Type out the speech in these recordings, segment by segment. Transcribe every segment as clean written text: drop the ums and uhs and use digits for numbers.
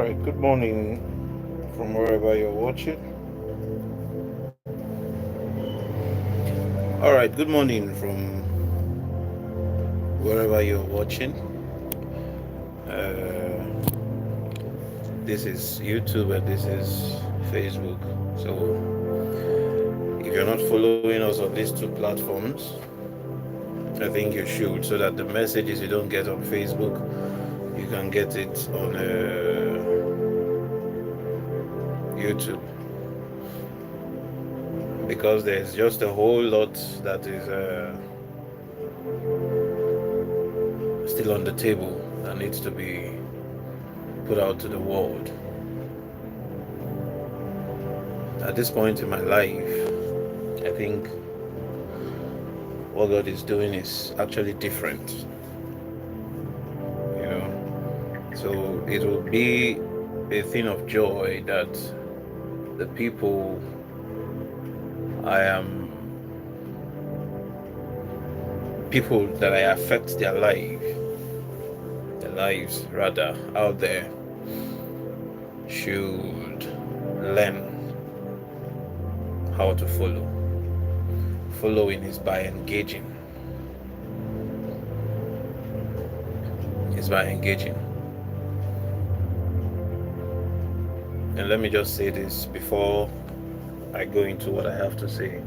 Alright, good morning from wherever you're watching. Alright, good morning from wherever you're watching. This is YouTube and this is Facebook. So if you're not following us on these two platforms, I think you should, so that the messages you don't get on Facebook, you can get it on YouTube. Because there's just a whole lot that is still on the table that needs to be put out to the world. At this point in my life, I think what God is doing is actually different. So it will be a thing of joy that the people that I affect their lives rather, out there, should learn how to follow. Following is by engaging. And let me just say this before I go into what I have to say.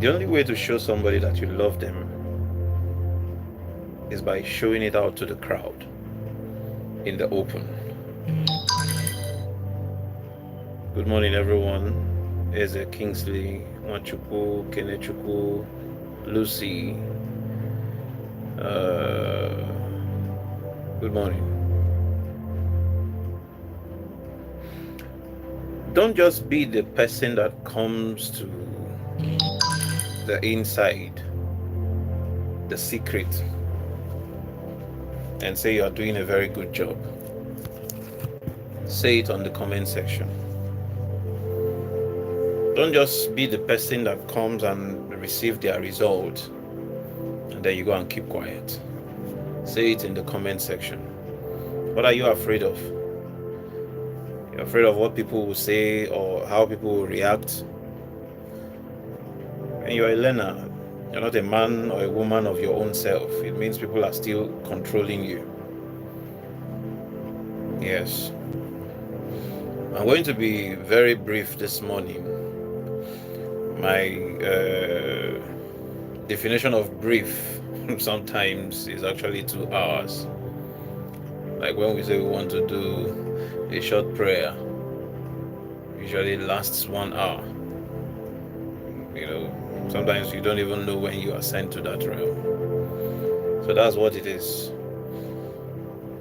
The only way to show somebody that you love them is by showing it out to the crowd in the open. Good morning, everyone. Eze Kingsley, Nwachukwu, Kenechukwu, Lucy. Good morning. Don't just be the person that comes to the inside, the secret, and say you are doing a very good job. Say it on the comment section. Don't just be the person that comes and receive their result and then you go and keep quiet. Say it in the comment section. What are you afraid of? You're afraid of what people will say or how people will react. And you're a learner. You're not a man or a woman of your own self. It means people are still controlling you. Yes. I'm going to be very brief this morning. My definition of brief sometimes is actually 2 hours. Like when we say we want to do a short prayer, usually lasts 1 hour. Sometimes you don't even know when you are sent to that realm. So that's what it is.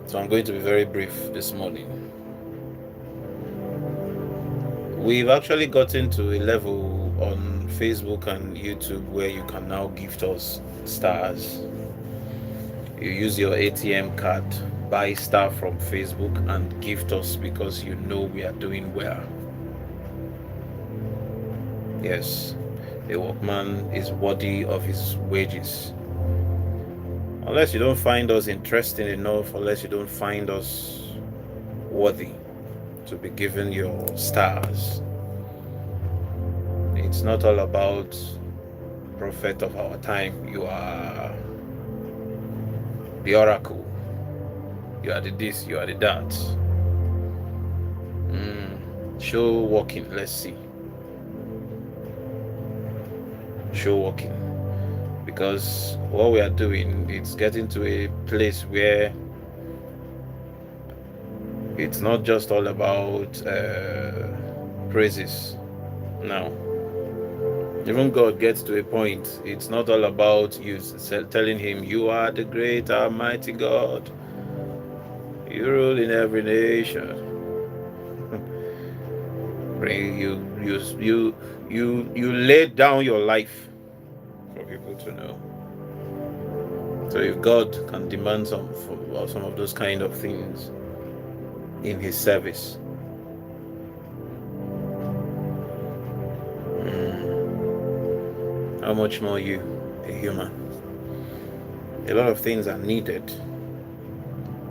So I'm going to be very brief this morning. We've actually gotten to a level on Facebook and YouTube where you can now gift us stars. You use your ATM card, buy star from Facebook and gift us because you know we are doing well. Yes, a workman is worthy of his wages. Unless you don't find us interesting enough, unless you don't find us worthy to be given your stars. It's not all about prophet of our time. You are the oracle. You are the this, you are the that. Show walking, let's see. Show walking. Because what we are doing, it's getting to a place where it's not just all about praises. Now, even God gets to a point, it's not all about you telling him, you are the great almighty God. You rule in every nation. You lay down your life for people to know. So if God can demand some of those kind of things in his service, how much more you, a human? A lot of things are needed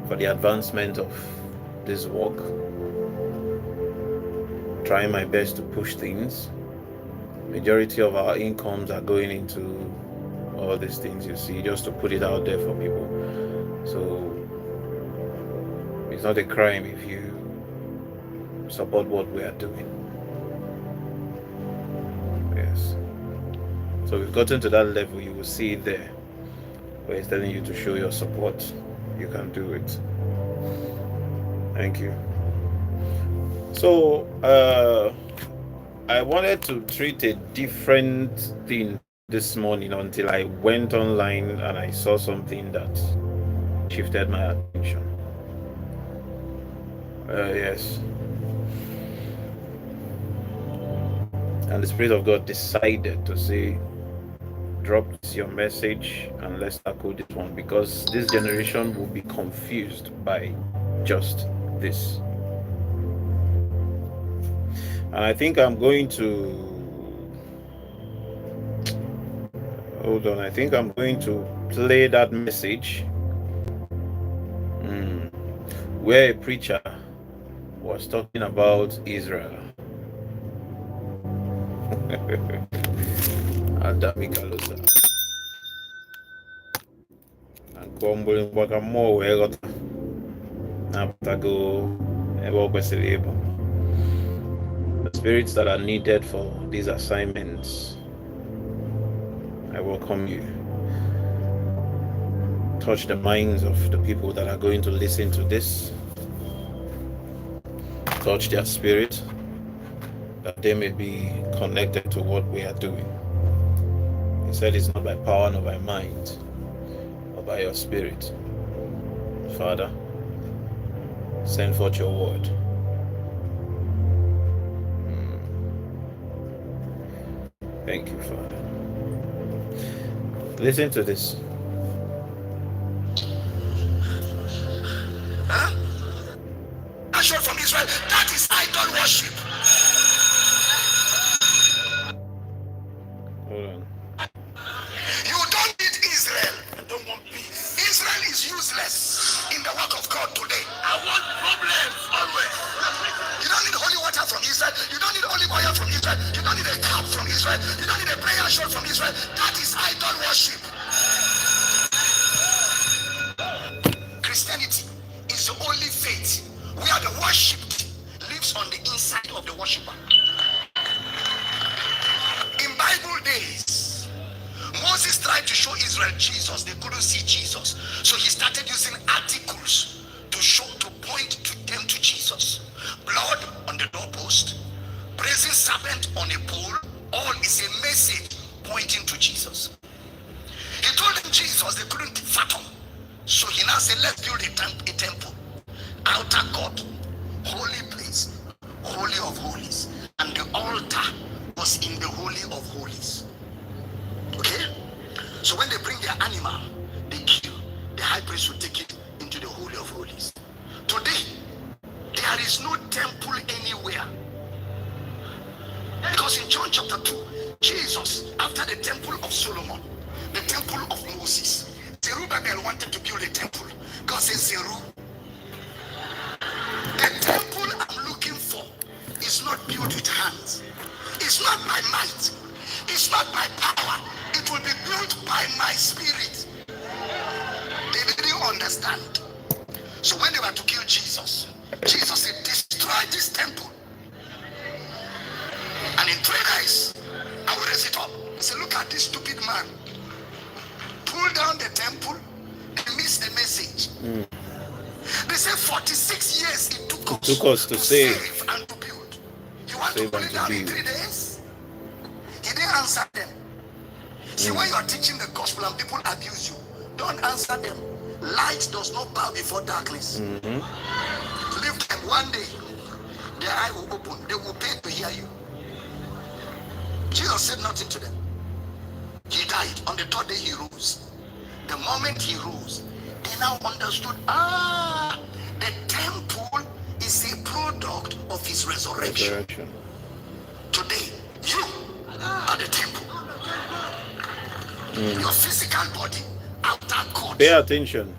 for the advancement of this work. Trying my best to push things. Majority of our incomes are going into all these things you see, just to put it out there for people. So it's not a crime if you support what we are doing. Yes. So we've gotten to that level. You will see it there, where it's telling you to show your support. You can do it. Thank you. So I wanted to treat a different thing this morning until I went online and I saw something that shifted my attention. Yes. And the Spirit of God decided to say, drop your message and let's tackle this one, because this generation will be confused by just this. And I think I'm going to hold on. I think I'm going to play that message where a preacher was talking about Israel. Adamikalosa. And Kwambul Bakamo Egot Naptago Ebo Beselebo. The spirits that are needed for these assignments, I welcome you. Touch the minds of the people that are going to listen to this. Touch their spirit, that they may be connected to what we are doing. He said it's not by power nor by might, but by your spirit. Father, send forth your word. Thank you, Father. Listen to this. Nation from Israel, that is idol worship. Hold on. You don't need Israel. I don't want peace. Israel is useless in the work of God today. I want problems always. You don't need holy water from Israel. You don't need olive oil from Israel. You don't need a cup from Israel. You don't need a prayer shawl from Israel. That is idol worship. Christianity is the only faith where the worshipped lives on the inside of the worshipper. In Bible days, Moses tried to show Israel Jesus. They couldn't see Jesus. So he started using articles to point to them to Jesus. Blood on the doorpost, brazen serpent on a pole, all is a message pointing to Jesus. He told them Jesus, they couldn't fathom. So he now said, let's build a temple. Outer court, holy place, holy of holies. And the altar was in the holy of holies. Okay? So when they bring their animal, they kill. The high priest will take it into the holy of holies. Today, there is no temple anywhere. Because in John chapter 2, Jesus, after the temple of Solomon, the temple of Moses, Zerubbabel wanted to build a temple. God says, Zeru, the temple I'm looking for is not built with hands. It's not by might. It's not by power. It will be built by my spirit. They didn't understand. So when they were to kill Jesus, Jesus said, destroy this temple. And in 3 days, I will raise it up. He said, look at this stupid man. Pull down the temple and miss the message. They say 46 years it took us to save and to build. You want to pull it down in 3 days? He didn't answer them. See, when you are teaching the gospel and people abuse you, don't answer them. Light does not bow before darkness. Leave them. One day, their eye will open. They will pay to hear you. Jesus said nothing to them. He died. On the 3rd day, he rose. The moment he rose, they now understood, the temple is a product of his resurrection. Today, you are the temple. Your physical body, outer court. Pay attention.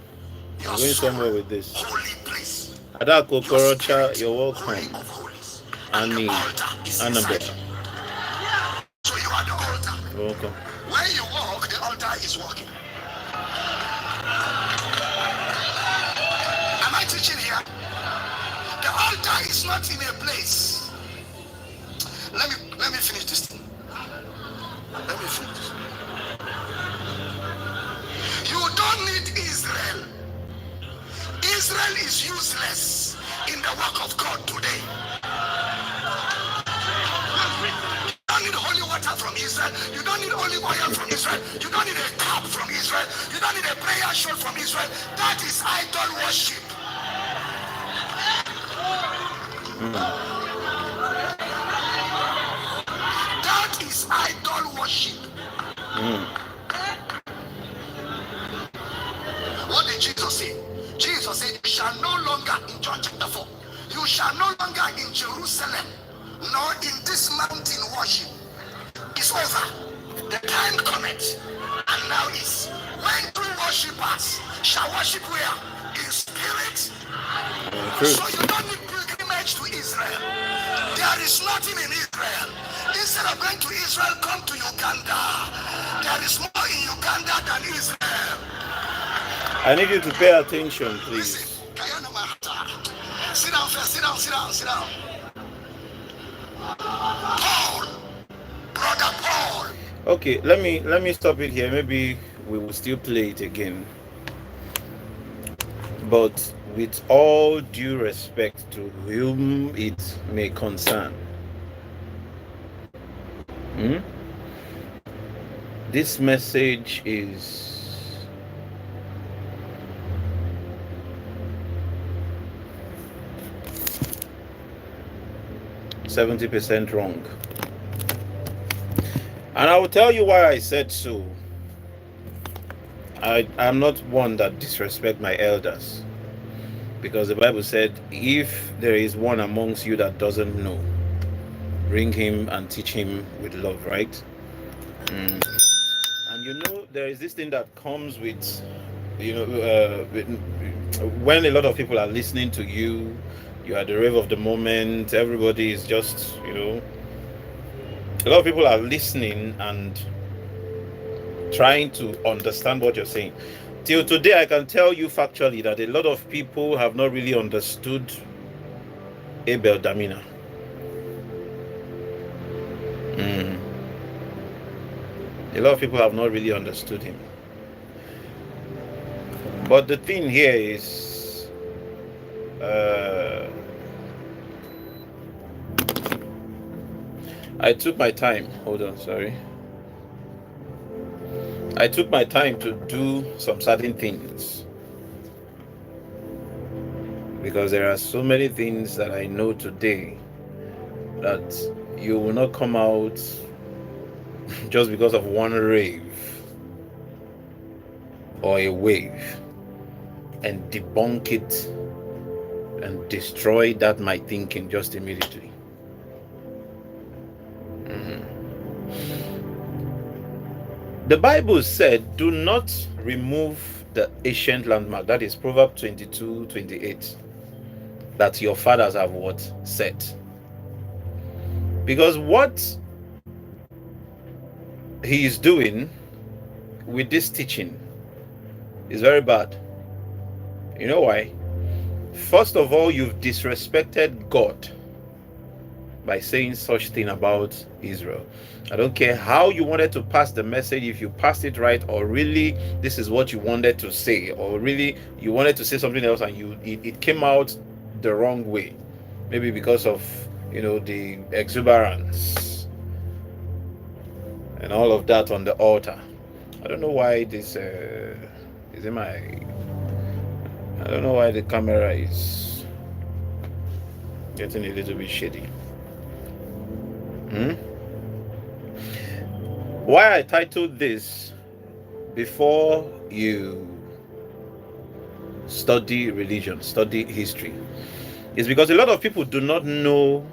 I'm going somewhere with this. Holy place. Adako Your Korocha, spirit, you're Holy welcome. of holies. And the Annie, altar is Annabelle, inside you. So you are the altar. you're welcome. When you walk, the altar is walking. Am I teaching here? The altar is not in a place. Let me finish this thing. Let me finish. You don't need Israel. Israel is useless in the work of God today. You don't need holy water from Israel. You don't need olive oil from Israel. You don't need a cup from Israel. You don't need a prayer shawl from Israel. That is idol worship. That is idol worship. What did Jesus say? Jesus said, you shall no longer, in John chapter 4, you shall no longer in Jerusalem, nor in this mountain worship. It's over. The time cometh, and now is, when true worshippers shall worship where? In spirit. So you don't need pilgrimage to Israel. There is nothing in Israel. Instead of going to Israel, come to Uganda. There is more in Uganda than Israel. I need you to pay attention, please. Sit down first, sit down. Paul, brother Paul. Okay, let me stop it here. Maybe we will still play it again. But with all due respect to whom it may concern, this message is 70% wrong. And I will tell you why I said so. I'm not one that disrespect my elders, because the Bible said, if there is one amongst you that doesn't know, bring him and teach him with love, right? And you know, there is this thing that comes with, when a lot of people are listening to you, you are the rave of the moment, everybody is just, a lot of people are listening and trying to understand what you're saying. Till today, I can tell you factually that a lot of people have not really understood Abel Damina. A lot of people have not really understood him. But the thing here is, I took my time. Hold on, sorry. I took my time to do some certain things, because there are so many things that I know today that you will not come out just because of one rave or a wave and debunk it and destroy that my thinking just immediately. The Bible said, do not remove the ancient landmark. That is Proverbs 22:28. That your fathers have what? Set. Because what he is doing with this teaching is very bad. You know why? First of all, you've disrespected God by saying such thing about Israel. I don't care how you wanted to pass the message, if you passed it right, or really this is what you wanted to say, or really you wanted to say something else and it came out the wrong way, maybe because of the exuberance and all of that on the altar. I don't know why this is in my, I don't know why the camera is getting a little bit shady. Why I titled this Before You Study Religion, Study History, is because a lot of people do not know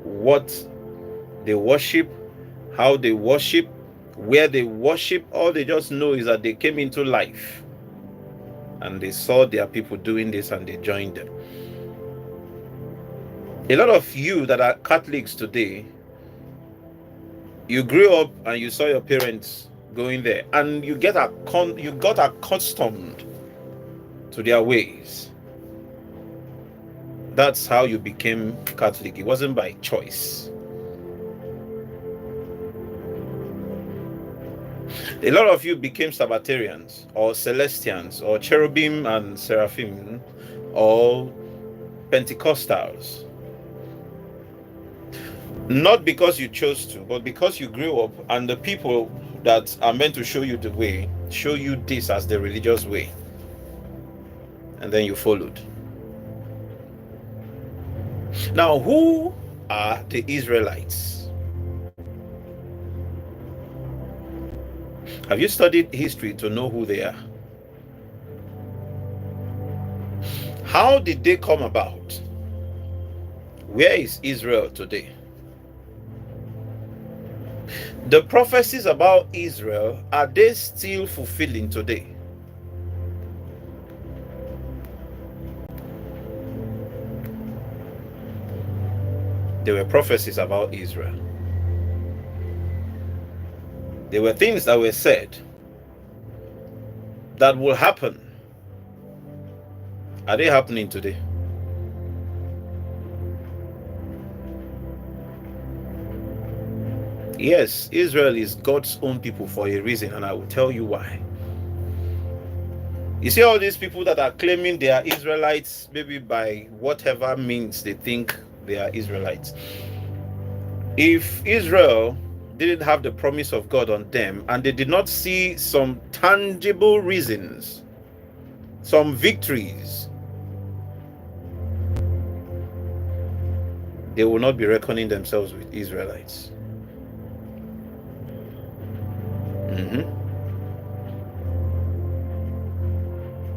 what they worship, how they worship, where they worship. All they just know is that they came into life and they saw their people doing this and they joined them. A lot of you that are Catholics today, you grew up and you saw your parents going there, and you got accustomed to their ways. That's how you became Catholic. It wasn't by choice. A lot of you became Sabbatarians or Celestians or Cherubim and Seraphim or Pentecostals. Not because you chose to, but because you grew up and the people that are meant to show you the way show you this as the religious way, and then you followed. Now, who are the Israelites? Have you studied history to know who they are? How did they come about? Where is Israel today? The prophecies about Israel, are they still fulfilling today? There were prophecies about Israel. There were things that were said that will happen. Are they happening today? Yes, Israel is God's own people for a reason, and I will tell you why. You see all these people that are claiming they are Israelites, maybe by whatever means they think they are Israelites. If Israel didn't have the promise of God on them, and they did not see some tangible reasons, some victories, they will not be reckoning themselves with Israelites.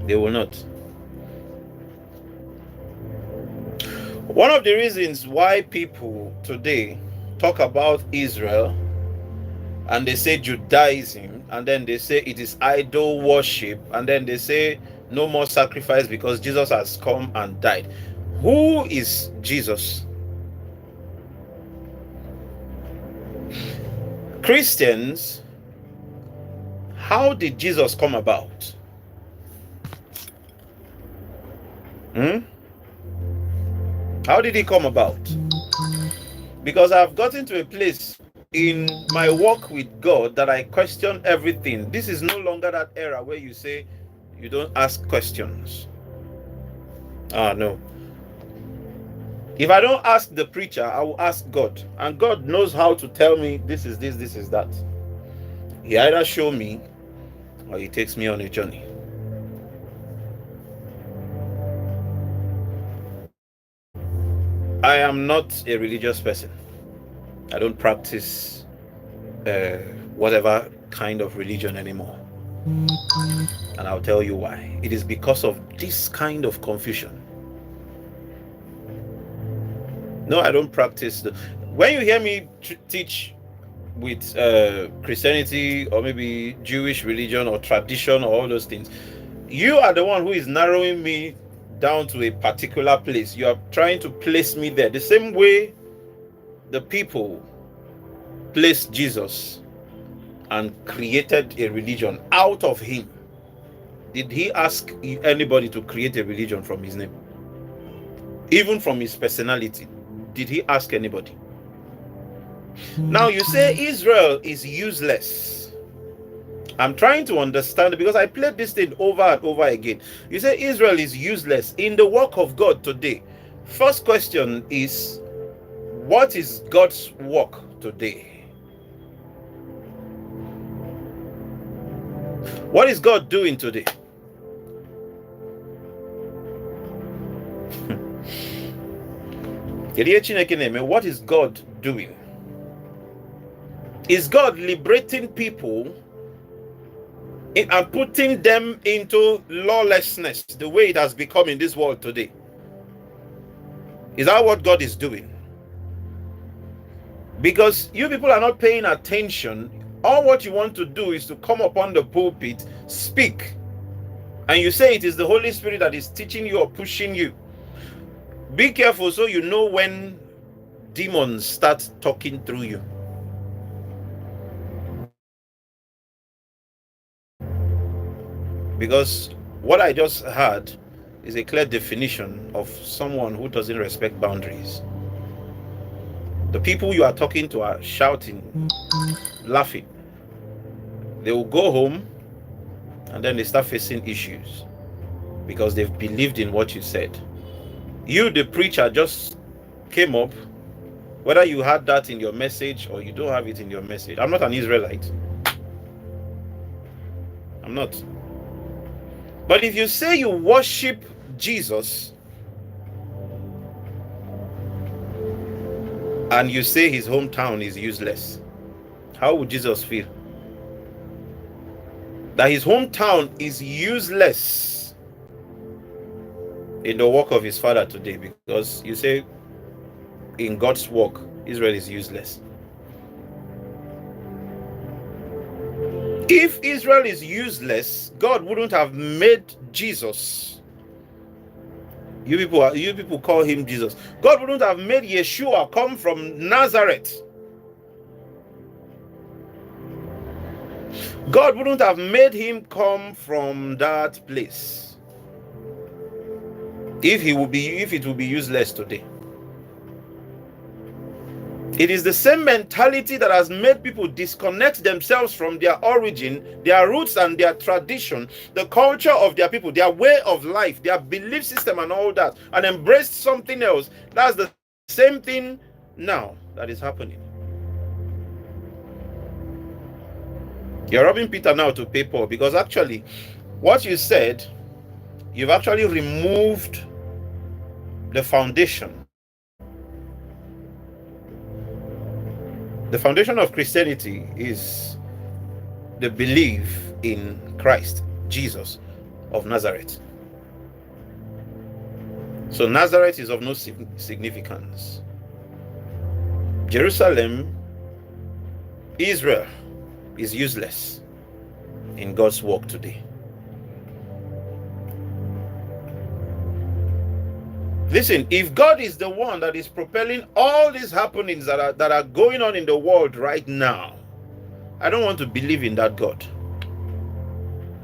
They will not. One of the reasons why people today talk about Israel and they say Judaism, and then they say it is idol worship, and then they say no more sacrifice because Jesus has come and died. Who is Jesus? Christians, how did Jesus come about? How did he come about? Because I've gotten to a place in my walk with God that I question everything. This is no longer that era where you say you don't ask questions. No. If I don't ask the preacher, I will ask God. And God knows how to tell me this is this, this is that. He either shows me or he takes me on a journey. I am not a religious person. I don't practice whatever kind of religion anymore. And I'll tell you why. It is because of this kind of confusion. No, I don't practice. When you hear me teach with Christianity or maybe Jewish religion or tradition or all those things, you are the one who is narrowing me down to a particular place. You are trying to place me there. The same way the people placed Jesus and created a religion out of him. Did he ask anybody to create a religion from his name? Even from his personality? Did he ask anybody? Now you say Israel is useless. I'm trying to understand, because I played this thing over and over again. You say Israel is useless in the work of God today. First question is, what is God's work today? What is God doing today? What is God doing? Is God liberating people and putting them into lawlessness the way it has become in this world today? Is that what God is doing? Because you people are not paying attention. All what you want to do is to come upon the pulpit, speak, and you say it is the Holy Spirit that is teaching you or pushing you, be careful so you know when demons start talking through you. Because what I just heard is a clear definition of someone who doesn't respect boundaries. The people you are talking to are shouting, laughing. They will go home and then they start facing issues because they've believed in what you said. You, the preacher, just came up, whether you had that in your message or you don't have it in your message. I'm not an Israelite. I'm not. But if you say you worship Jesus and you say his hometown is useless, how would Jesus feel? That his hometown is useless in the work of his father today, because you say in God's work Israel is useless. If Israel is useless, God wouldn't have made Jesus. You people call him Jesus. God wouldn't have made Yeshua come from Nazareth. God wouldn't have made him come from that place if it would be useless today. It is the same mentality that has made people disconnect themselves from their origin, their roots and their tradition, the culture of their people, their way of life, their belief system and all that, and embrace something else. That's the same thing now that is happening. You're robbing Peter now to pay Paul, because actually what you said, you've actually removed the foundation. The foundation of Christianity is the belief in Christ, Jesus of Nazareth. So Nazareth is of no significance. Jerusalem, Israel, is useless in God's work today. Listen, if God is the one that is propelling all these happenings that are going on in the world right now, I don't want to believe in that God.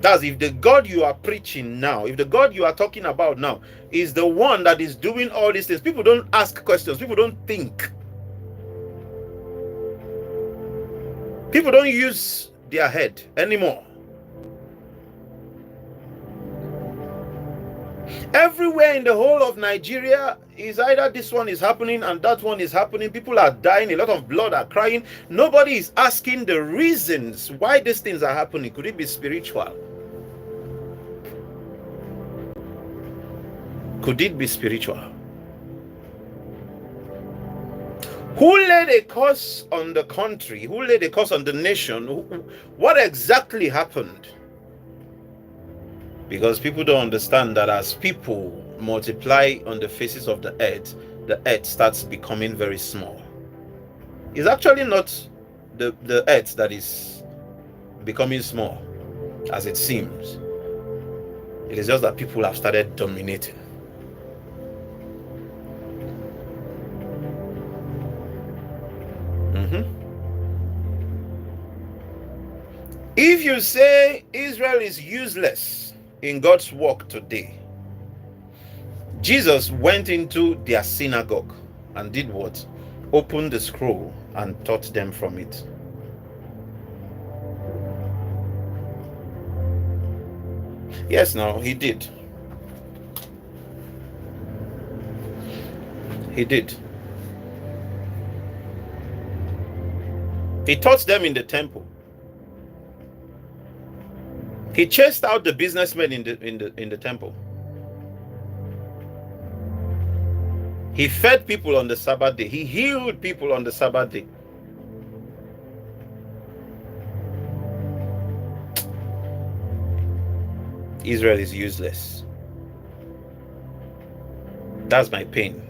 That's if the God you are preaching now, if the God you are talking about now is the one that is doing all these things. People don't ask questions. People don't think. People don't use their head anymore. Everywhere in the whole of Nigeria is either this one is happening and that one is happening. People are dying, a lot of blood are crying. Nobody is asking the reasons why these things are happening. Could it be spiritual? Could it be spiritual? Who laid a curse on the country? Who laid a curse on the nation? What exactly happened? Because people don't understand that as people multiply on the faces of the earth starts becoming very small. It's actually not the earth that is becoming small, as it seems. It is just that people have started dominating. If you say Israel is useless in God's work today, Jesus went into their synagogue and did what? Opened the scroll and taught them from it. Yes, now he did. He did. He taught them in the temple. He chased out the businessmen in the temple. He fed people on the Sabbath day. He healed people on the Sabbath day. Israel is useless. That's my pain.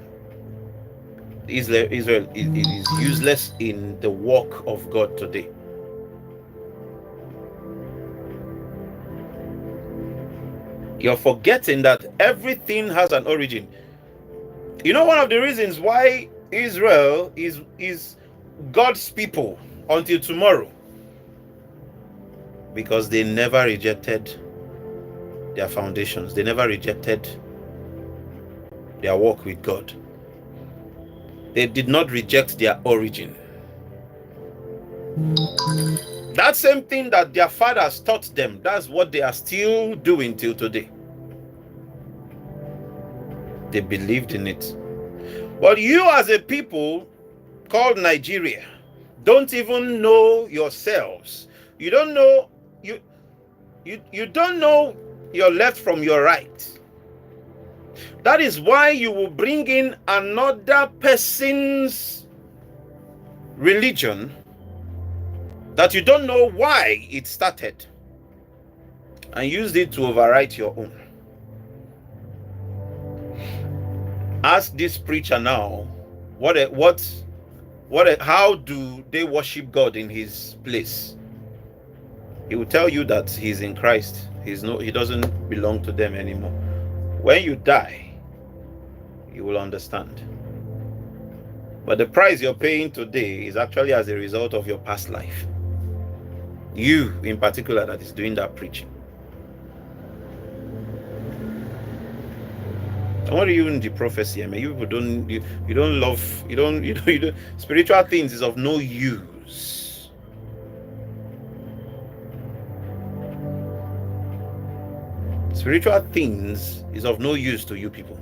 Israel is useless in the work of God today. You're forgetting that everything has an origin. You know, one of the reasons why Israel is God's people until tomorrow, because they never rejected their foundations. They never rejected their walk with God. They did not reject their origin. That same thing that their fathers taught them, that's what they are still doing till today. They believed in it. But you as a people called Nigeria don't even know yourselves. You don't know you don't know your left from your right. That is why you will bring in another person's religion that you don't know why it started and used it to overwrite your own. Ask this preacher now, how do they worship God in his place? He will tell you that he's in Christ. He doesn't belong to them anymore. When you die, you will understand. But the price you're paying today is actually as a result of your past life. You in particular that is doing that preaching. And what are you in the prophecy? I mean, you people don't love, you don't spiritual things is of no use. Spiritual things is of no use to you people.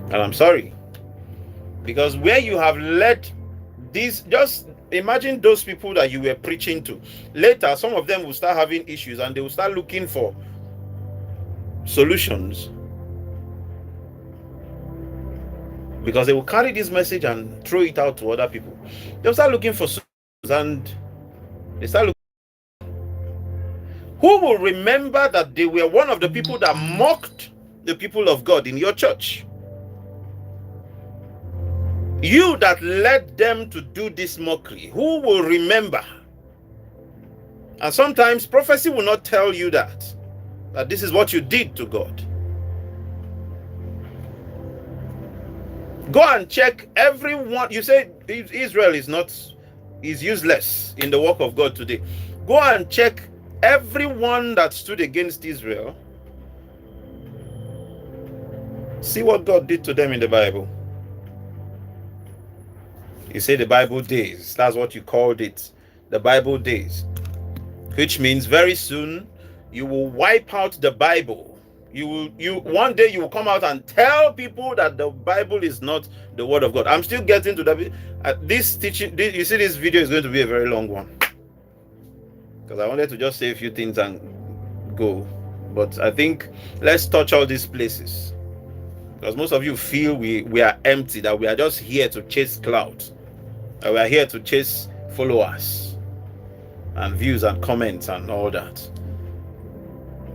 And I'm sorry, because where you have led this, just imagine those people that you were preaching to. Later, some of them will start having issues and they will start looking for solutions, because they will carry this message and throw it out to other people. They'll start looking for solutions and they start looking. Who will remember that they were one of the people that mocked the people of God in your church? You that led them to do this mockery, who will remember? And sometimes prophecy will not tell you that this is what you did to God. Go and check everyone. You say Israel is useless in the work of God today. Go and check everyone that stood against Israel. See what God did to them in the Bible. You say the Bible days. That's what you called it. The Bible days. Which means very soon you will wipe out the Bible. One day you will come out and tell people that the Bible is not the word of God. I'm still getting to this teaching. You see, this video is going to be a very long one, because I wanted to just say a few things and go. But I think let's touch all these places, because most of you feel we are empty, that we are just here to chase clouds, that we are here to chase followers and views and comments and all that.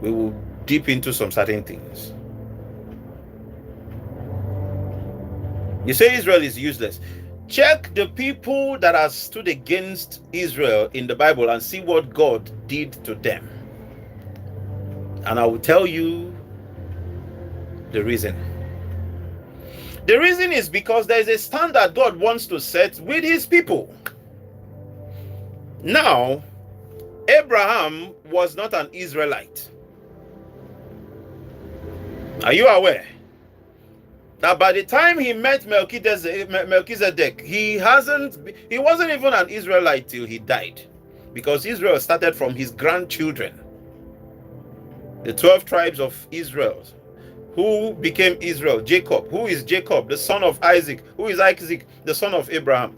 We will deep into some certain things. You say Israel is useless. Check the people that have stood against Israel in the Bible and see what God did to them. And I will tell you the reason. The reason is because there is a standard God wants to set with his people. Now, Abraham was not an Israelite. Are you aware that by the time he met Melchizedek, he wasn't even an Israelite till he died, because Israel started from his grandchildren, the 12 tribes of Israel. Who became Israel? Jacob. Who is Jacob? The son of Isaac. Who is Isaac? The son of Abraham.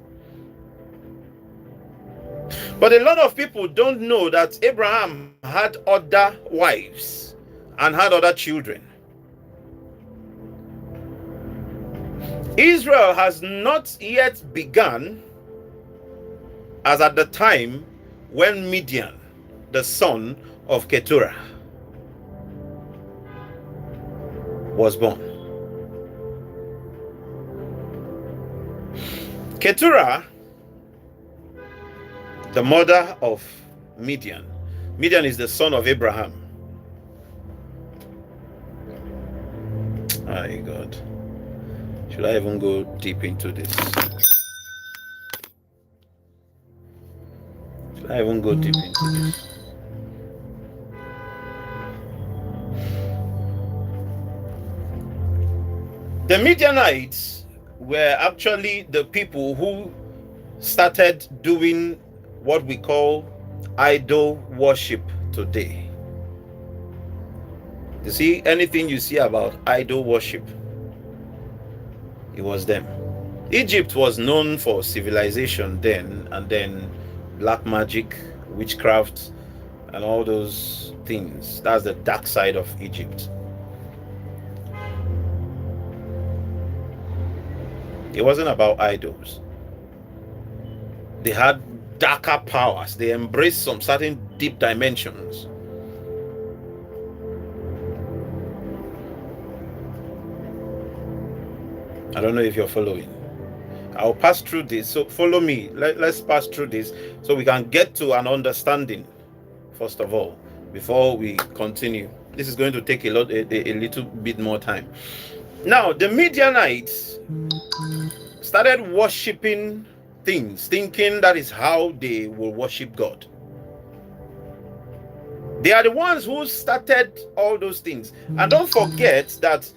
But a lot of people don't know that Abraham had other wives and had other children. Israel has not yet begun as at the time when Midian, the son of Keturah, was born. Keturah the mother of Midian. Midian is the son of Abraham. My God. Should I even go deep into this? Should I even go deep into this? The Midianites were actually the people who started doing what we call idol worship today. You see, anything you see about idol worship, it was them. Egypt was known for civilization then, and then black magic, witchcraft, and all those things. That's the dark side of Egypt. It wasn't about idols. They had darker powers. They embraced some certain deep dimensions. I don't know if you're following. I'll pass through this. So follow me. Let's pass through this so we can get to an understanding, first of all, before we continue. This is going to take a little bit more time. Now, the Midianites started worshiping things, thinking that is how they will worship God. They are the ones who started all those things. And don't forget that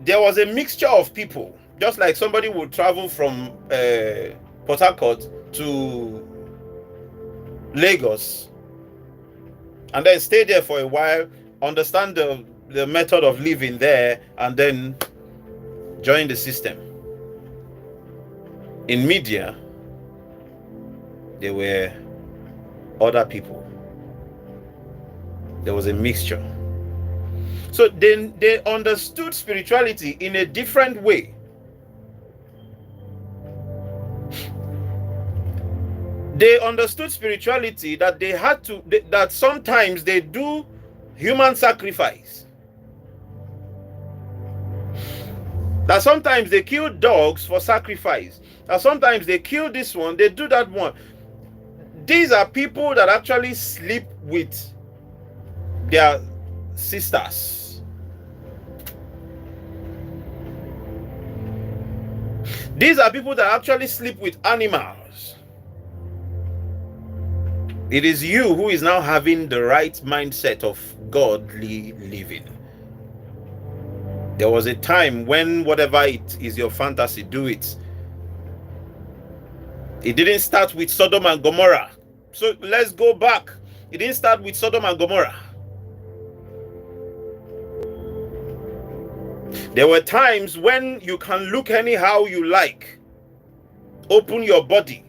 there was a mixture of people. Just like somebody would travel from Port Harcourt to Lagos and then stay there for a while, understand the method of living there, and then join the system. In media, there were other people. There was a mixture. So they understood spirituality in a different way. They understood spirituality that they had to, that sometimes they do human sacrifice. That sometimes they kill dogs for sacrifice. That sometimes they kill this one, they do that one. These are people that actually sleep with their sisters. These are people that actually sleep with animals. It is you who is now having the right mindset of godly living. There was a time when whatever it is your fantasy, do it. It didn't start with Sodom and Gomorrah. So let's go back. It didn't start with Sodom and Gomorrah. There were times when you can look anyhow you like. Open your body.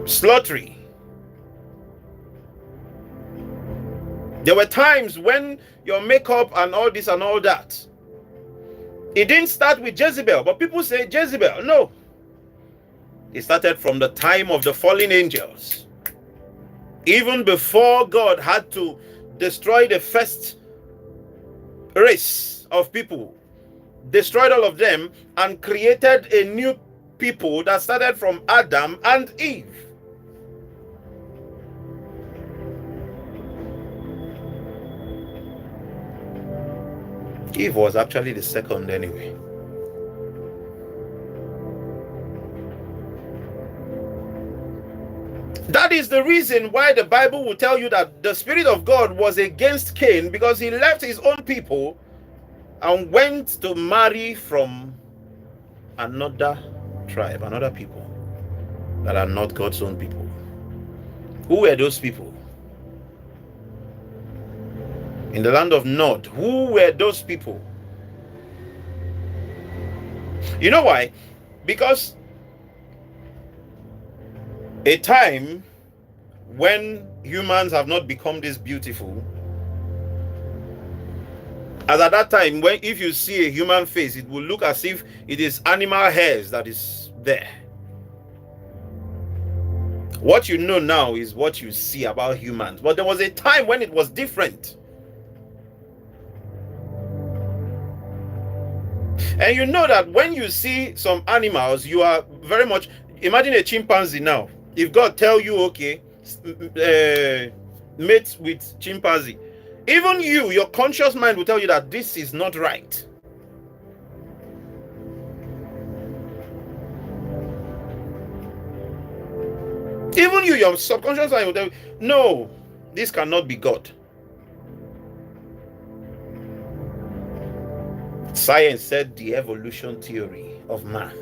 Slaughtery. There were times when your makeup and all this and all that. It didn't start with Jezebel, but people say Jezebel. No. It started from the time of the fallen angels. Even before God had to destroy the first race of people, destroyed all of them and created a new people that started from Adam and Eve. Eve was actually the second anyway. That is the reason why the Bible will tell you that the Spirit of God was against Cain, because he left his own people and went to marry from another tribe, another people that are not God's own people. Who were those people? In the land of Nod, who were those people? You know why? Because a time when humans have not become this beautiful, as at that time, when if you see a human face, it will look as if it is animal hairs that is there. What you know now is what you see about humans, but there was a time when it was different. And you know that when you see some animals, you are very much, imagine a chimpanzee now. If God tell you, okay, mate with chimpanzee, even you, your conscious mind will tell you that this is not right. Even you, your subconscious mind will tell you, no, this cannot be God. Science said the evolution theory of man.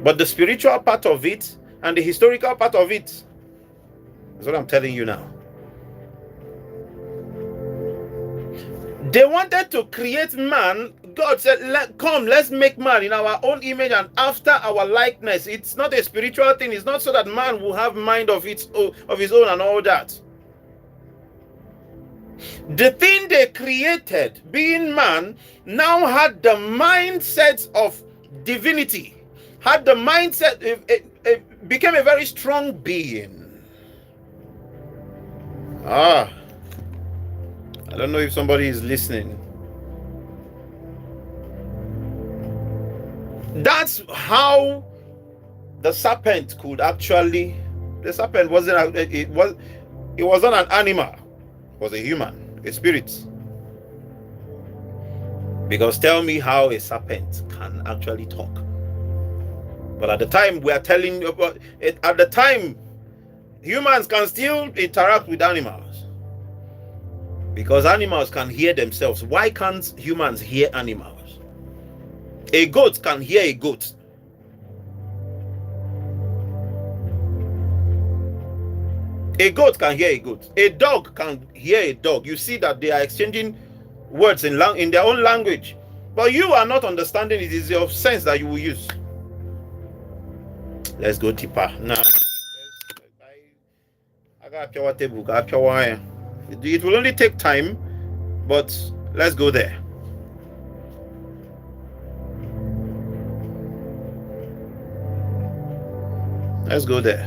But the spiritual part of it and the historical part of it is what I'm telling you now. They wanted to create man. God said, come, let's make man in our own image and after our likeness. It's not a spiritual thing. It's not so that man will have mind of his own and all that. The thing they created, being man, now had the mindset of divinity. Had the mindset, it became a very strong being. I don't know if somebody is listening. That's how the serpent could actually. The serpent wasn't. It wasn't an animal. It was a human, a spirit. Because tell me how a serpent can actually talk. But at the time we are telling about it, at the time humans can still interact with animals. Because animals can hear themselves. Why can't humans hear animals? A goat can hear a goat. A goat can hear a goat. A dog can hear a dog. You see that they are exchanging words in their own language. But you are not understanding it. It is your sense that you will use. Let's go deeper. Now, I got a pure table, got a pure wire. It will only take time, but let's go there. Let's go there.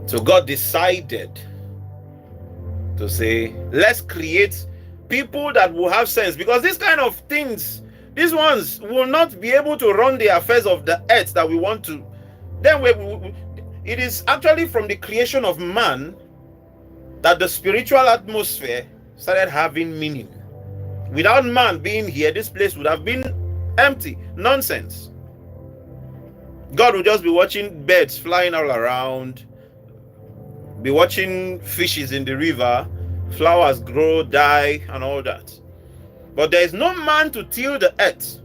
So God decided to say, let's create people that will have sense, because these kind of things, these ones will not be able to run the affairs of the earth that we want to. Then it is actually from the creation of man that the spiritual atmosphere started having meaning. Without man being here, this place would have been empty, nonsense. God would just be watching birds flying all around, be watching fishes in the river, flowers grow, die, and all that. But there is no man to till the earth.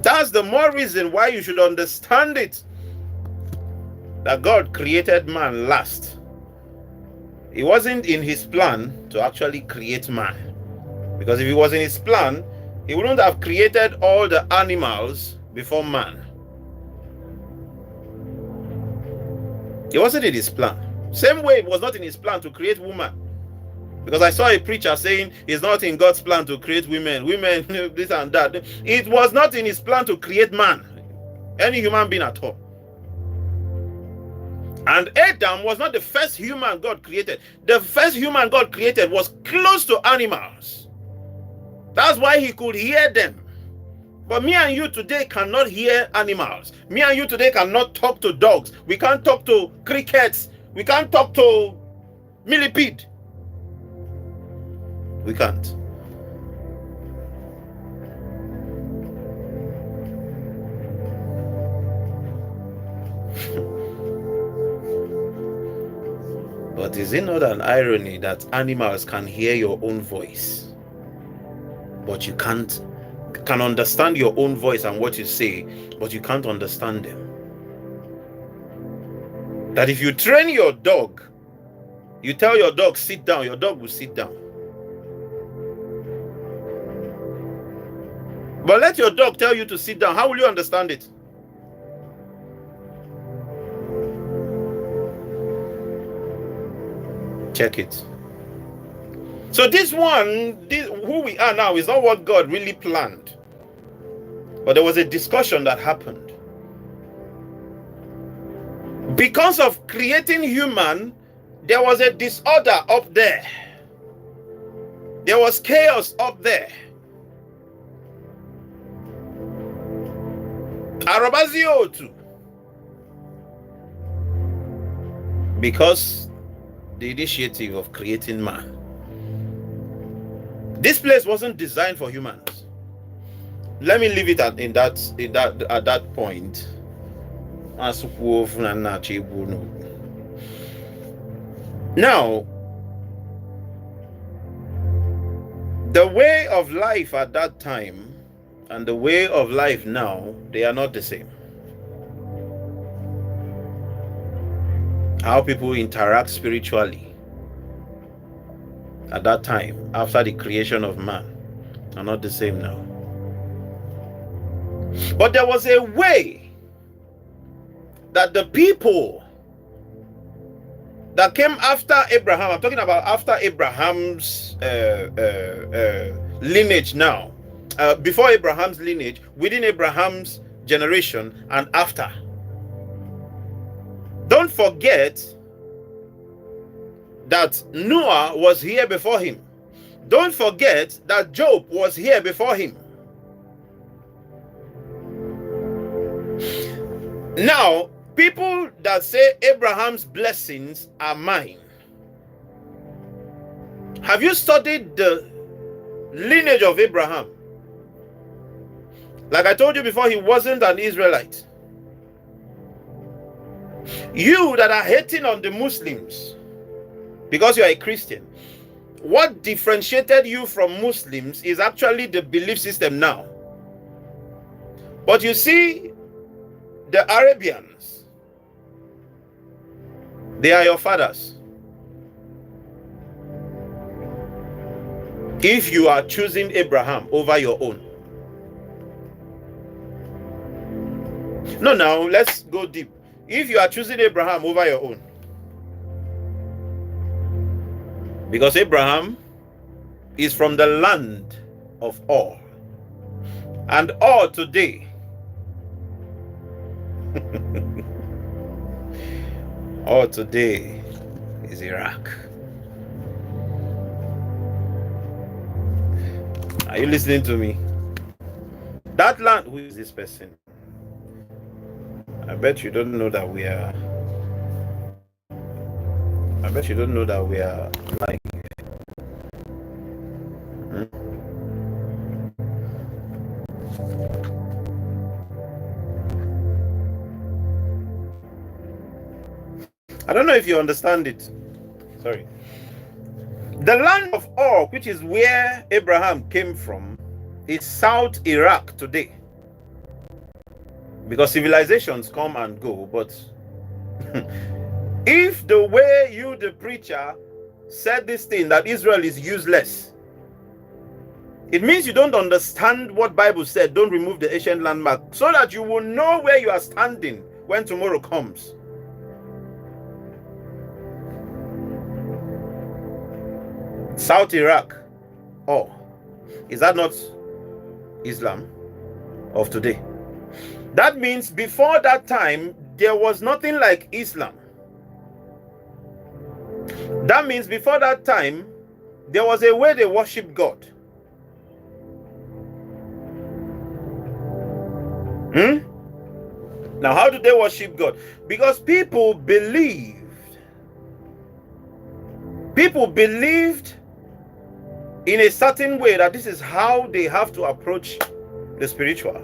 That's the more reason why you should understand it, that God created man last. It wasn't in his plan to actually create man. Because if it was in his plan, he wouldn't have created all the animals before man. It wasn't in his plan. Same way it was not in his plan to create woman. Because I saw a preacher saying it's not in God's plan to create women, this and that. It was not in his plan to create man, any human being at all. And Adam was not the first human God created. The first human God created was close to animals. That's why he could hear them. But me and you today cannot hear animals. Me and you today cannot talk to dogs. We can't talk to crickets. We can't talk to millipede. We can't. But is it not an irony that animals can hear your own voice, but you can understand your own voice and what you say, but you can't understand them? That if you train your dog, you tell your dog sit down, your dog will sit down. But let your dog tell you to sit down, how will you understand it? Check it. So this who we are now is not what God really planned. But there was a discussion that happened Because of creating human, there was a disorder up there. There was chaos up there. Arabazio too. Because the initiative of creating man. This place wasn't designed for humans. Let me leave it at that point. Now, the way of life at that time and the way of life now, they are not the same. How people interact spiritually at that time, after the creation of man, are not the same now. But there was a way that the people that came after Abraham, I'm talking about after Abraham's lineage now, before Abraham's lineage, within Abraham's generation, and after. Don't forget that Noah was here before him. Don't forget that Job was here before him. Now, people that say Abraham's blessings are mine, have you studied the lineage of Abraham? Like I told you before, he wasn't an Israelite. You that are hating on the Muslims because you are a Christian, what differentiated you from Muslims is actually the belief system now. But you see, the Arabians, they are your fathers. If you are choosing Abraham over your own. No, now let's go deep. If you are choosing Abraham over your own, because Abraham is from the land of Ur, and Ur today Ur today is Iraq. Are you listening to me? That land, who is this person? I bet you don't know that we are. I bet you don't know that we are like. I don't know if you understand it. Sorry. The land of Ur, which is where Abraham came from, is South Iraq today. Because civilizations come and go, but if the way you, the preacher, said this thing that Israel is useless, it means you don't understand what Bible said. Don't remove the ancient landmark, so that you will know where you are standing when tomorrow comes. South Iraq, oh, is that not Islam of today? That means before that time, there was nothing like Islam. That means before that time, there was a way they worship God. Now, how do they worship God? Because people believed in a certain way that this is how they have to approach the spiritual.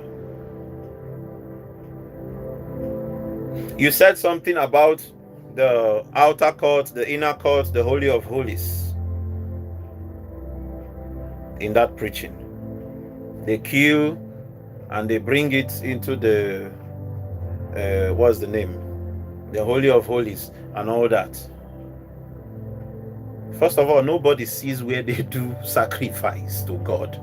You said something about the outer court, the inner court, the Holy of Holies in that preaching. They kill and they bring it into the what's the name? The Holy of Holies and all that. First of all, nobody sees where they do sacrifice to God.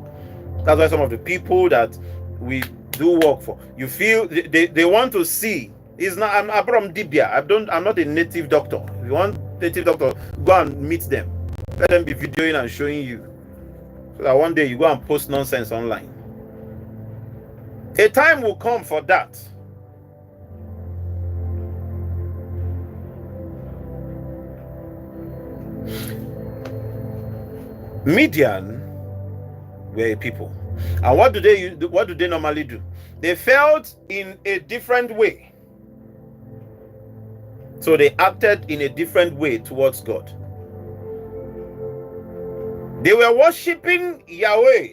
That's why some of the people that we do work for, you feel they want to see. It's not. I'm from Dibia. I'm not a native doctor. If you want native doctor, go and meet them. Let them be videoing and showing you, so that one day you go and post nonsense online. A time will come for that. Midian were a people. And what do they normally do? They felt in a different way. So they acted in a different way towards God. They were worshiping Yahweh,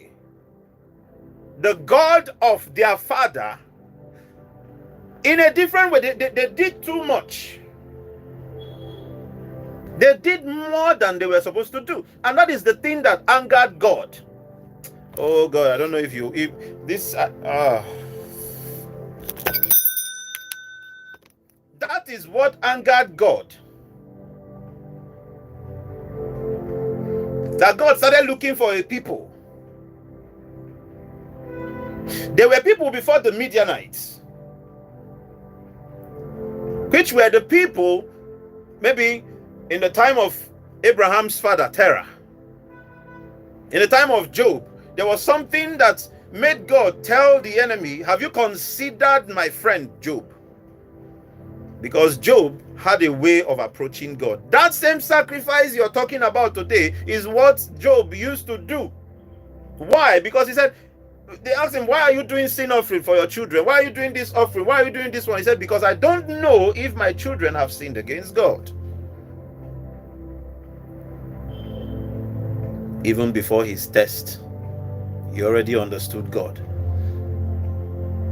the God of their father, in a different way. They did too much. They did more than they were supposed to do. And that is the thing that angered God. Oh God, I don't know if this that is what angered God. That God started looking for a people. There were people before the Midianites, which were the people maybe in the time of Abraham's father Terah. In the time of Job, there was something that made God tell the enemy, have you considered my friend Job? Because Job had a way of approaching God. That same sacrifice you're talking about today is what Job used to do. Why? Because he said, they asked him, why are you doing sin offering for your children? Why are you doing this offering? Why are you doing this one? He said, because I don't know if my children have sinned against God. Even before his test, he already understood God.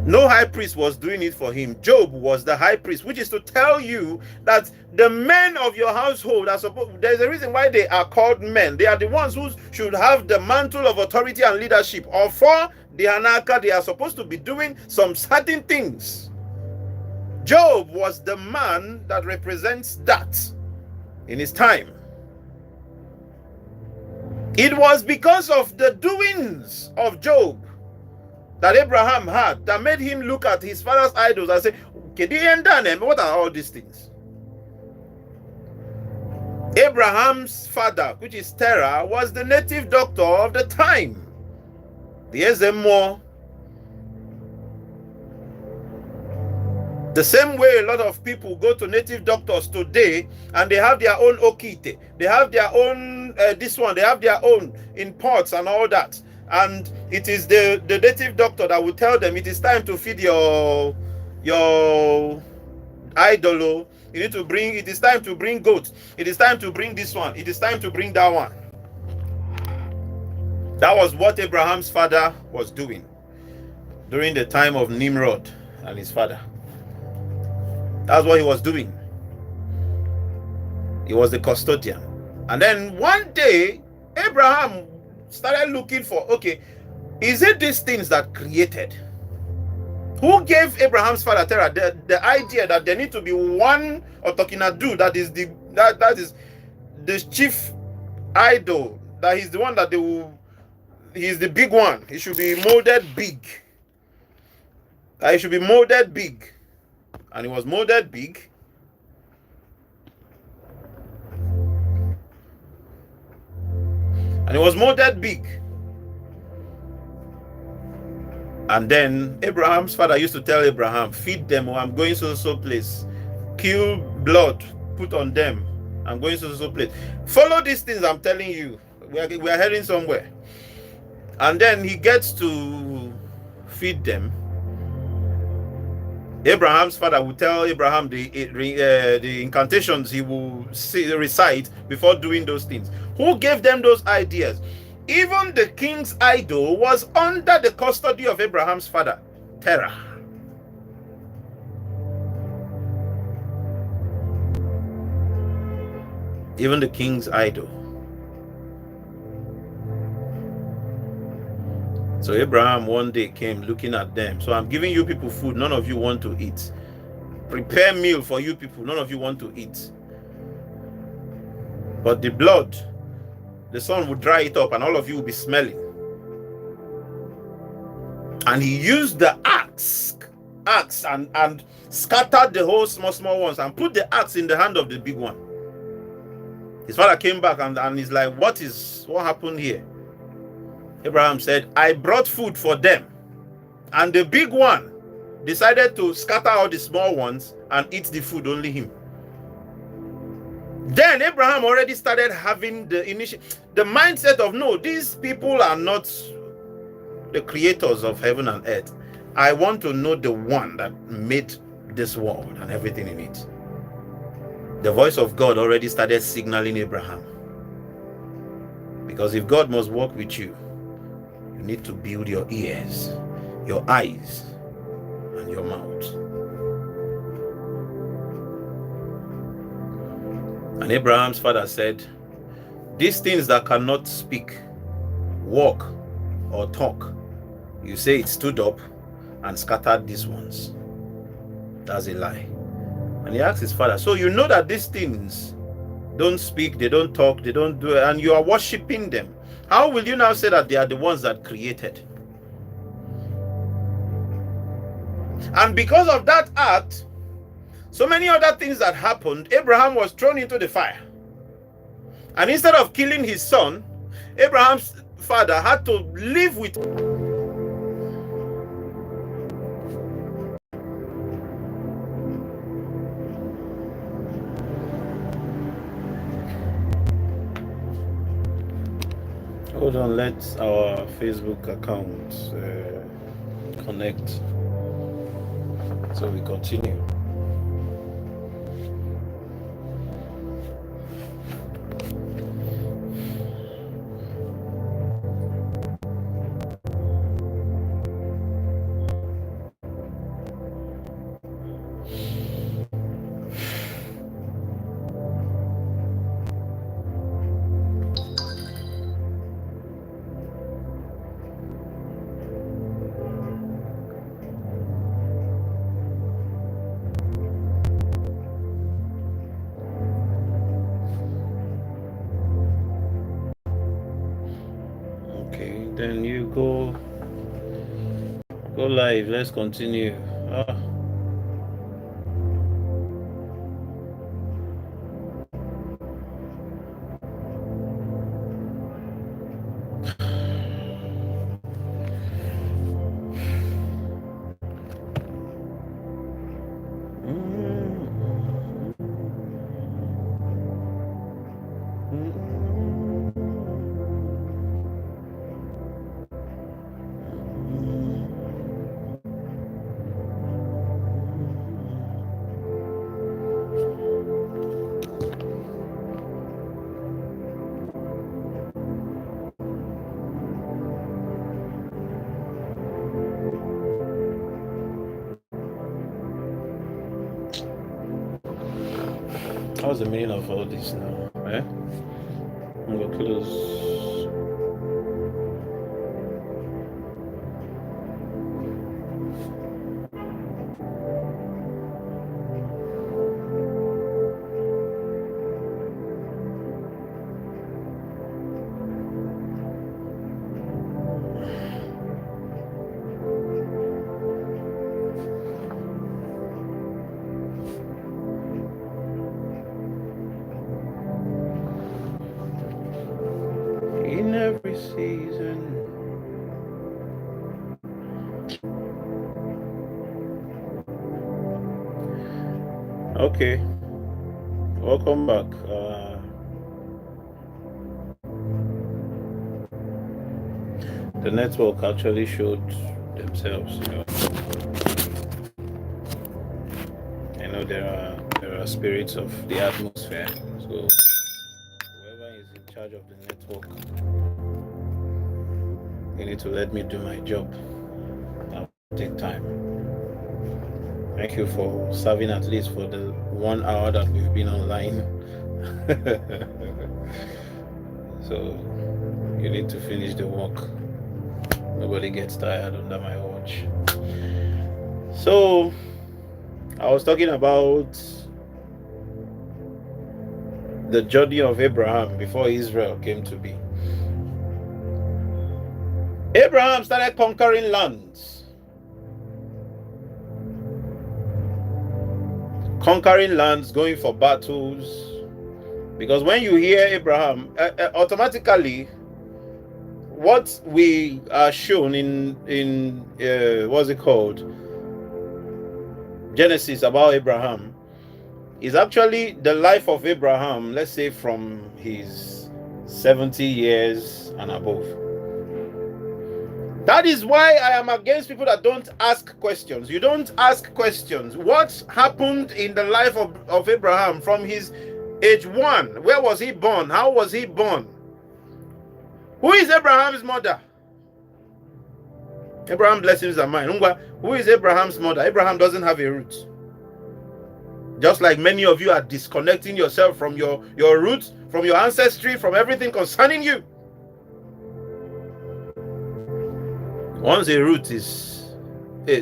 No high priest was doing it for him. Job was the high priest, which is to tell you that the men of your household are supposed, there's a reason why they are called men. They are the ones who should have the mantle of authority and leadership. Or for the Hanaka, they are supposed to be doing some certain things. Job was the man that represents that in his time. It was because of the doings of Job that Abraham had that made him look at his father's idols and say, what are all these things? Abraham's father, which is Terah, was the native doctor of the time. The Ezemo. The same way a lot of people go to native doctors today and they have their own okite, they have their own this one, they have their own in pots and all that. And it is the native doctor that will tell them it is time to feed your idol. You need to bring, it is time to bring goat. It is time to bring this one. It is time to bring that one. That was what Abraham's father was doing during the time of Nimrod and his father. That's what he was doing. He was the custodian. And then one day, Abraham started looking for, okay, is it these things that created? Who gave Abraham's father Terah the idea that there need to be one Otokinadu that is that is the chief idol, that he's the one that they will, he's the big one. He should be molded big. He should be molded big. And he was molded big. And he was molded big. And then Abraham's father used to tell Abraham, feed them, or I'm going so place. Kill blood, put on them. I'm going so place. Follow these things I'm telling you. We are heading somewhere. And then he gets to feed them. Abraham's father will tell Abraham the incantations he will recite before doing those things. Who gave them those ideas? Even the king's idol was under the custody of Abraham's father, Terah. Even the king's idol. So Abraham one day came looking at them. So I'm giving you people food, none of you want to eat. Prepare meal for you people, none of you want to eat. But the blood, the sun will dry it up and all of you will be smelling. And he used the axe and scattered the whole small ones and put the axe in the hand of the big one. His father came back and he's like, what happened here? Abraham said, I brought food for them. And the big one decided to scatter all the small ones and eat the food, only him. Then Abraham already started having the mindset of, no, these people are not the creators of heaven and earth. I want to know the one that made this world and everything in it. The voice of God already started signaling Abraham. Because if God must walk with you, you need to build your ears, your eyes, and your mouth. And Abraham's father said, these things that cannot speak, walk, or talk, you say it stood up and scattered these ones. That's a lie. And he asked his father, so you know that these things don't speak, they don't talk, they don't do it, and you are worshiping them. How will you now say that they are the ones that created? And because of that act, so many other things that happened, Abraham was thrown into the fire. And instead of killing his son, Abraham's father had to live with. Hold on, let our Facebook account connect so we continue. Then you go live. Let's continue. What's the meaning of all this now? I'm gonna close. In every season. Okay, welcome back. The network actually showed themselves. I know there are spirits of the atmosphere, so whoever is in charge of the network, you need to let me do my job. That will take time. Thank you for serving at least for the 1 hour that we've been online. So you need to finish the work. Nobody gets tired under my watch. So I was talking about the journey of Abraham before Israel came to be. Abraham started conquering lands. Going for battles. Because when you hear Abraham, automatically what we are shown in what's it called, Genesis, about Abraham, is actually the life of Abraham, let's say from his 70 years and above. That is why I am against people that don't ask questions. You don't ask questions. What happened in the life of Abraham from his age 1? Where was he born? How was he born? Who is Abraham's mother? Abraham blessings are mine. Who is Abraham's mother? Abraham doesn't have a root. Just like many of you are disconnecting yourself from your roots, from your ancestry, from everything concerning you. Once a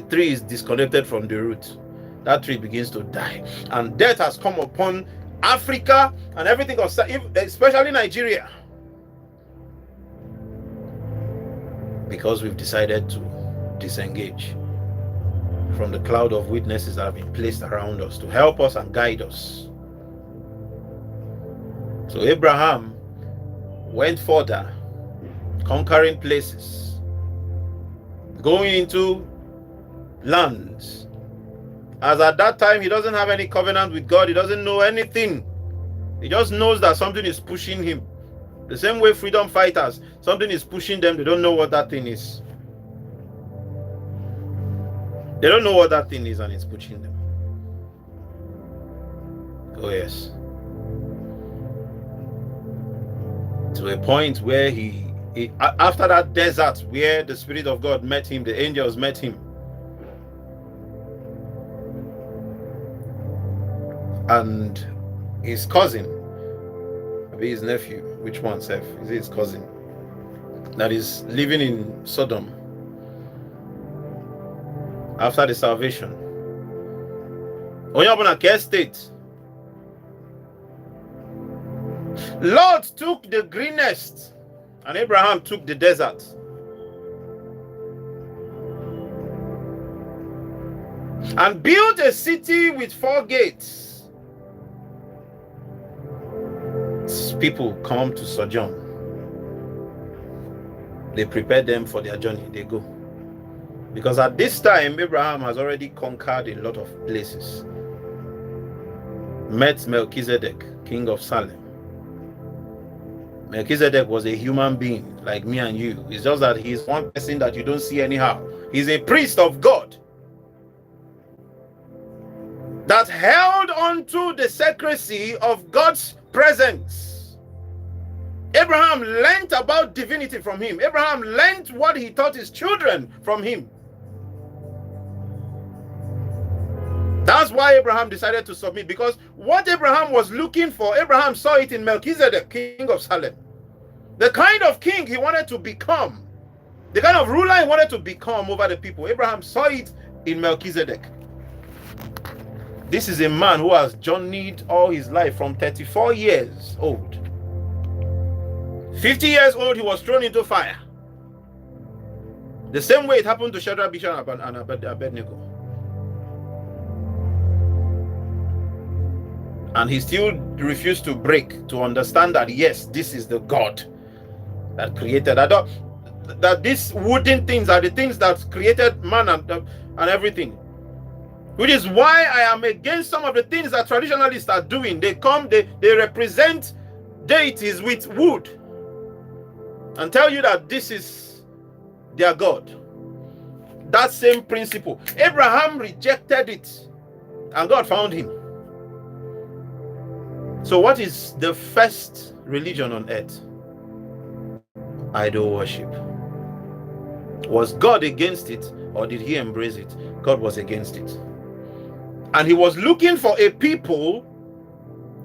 tree is disconnected from the root, that tree begins to die. And death has come upon Africa and everything, especially Nigeria. Because we've decided to disengage from the cloud of witnesses that have been placed around us to help us and guide us. So Abraham went further, conquering places, going into lands. As at that time, he doesn't have any covenant with God. He doesn't know anything. He just knows that something is pushing him. The same way freedom fighters, something is pushing them. They don't know what that thing is. They don't know what that thing is, and it's pushing them. Oh yes. To a point where he after that desert where the Spirit of God met him, the angels met him, and his cousin, maybe his nephew, which one, Seth? Is it his cousin that is living in Sodom after the salvation? Onyabuna Care State. Lot took the greenest, and Abraham took the desert. And built a city with 4 gates. People come to sojourn. They prepare them for their journey. They go. Because at this time, Abraham has already conquered a lot of places. Met Melchizedek, king of Salem. Melchizedek was a human being like me and you. It's just that he's one person that you don't see anyhow. He's a priest of God that held on to the secrecy of God's presence. Abraham learned about divinity from him. Abraham learned what he taught his children from him. That's why Abraham decided to submit, because what Abraham was looking for, Abraham saw it in Melchizedek, king of Salem. The kind of king he wanted to become, the kind of ruler he wanted to become over the people, Abraham saw it in Melchizedek. This is a man who has journeyed all his life from 34 years old. 50 years old, he was thrown into fire. The same way it happened to Shadrach, Meshach, and Abednego. And he still refused to break, to understand that yes, this is the God that created. That these wooden things are the things that created man and everything. Which is why I am against some of the things that traditionalists are doing. They represent deities with wood and tell you that this is their God. That same principle. Abraham rejected it, and God found him. So what is the first religion on earth? Idol worship. Was God against it, or did he embrace it? God was against it. And he was looking for a people,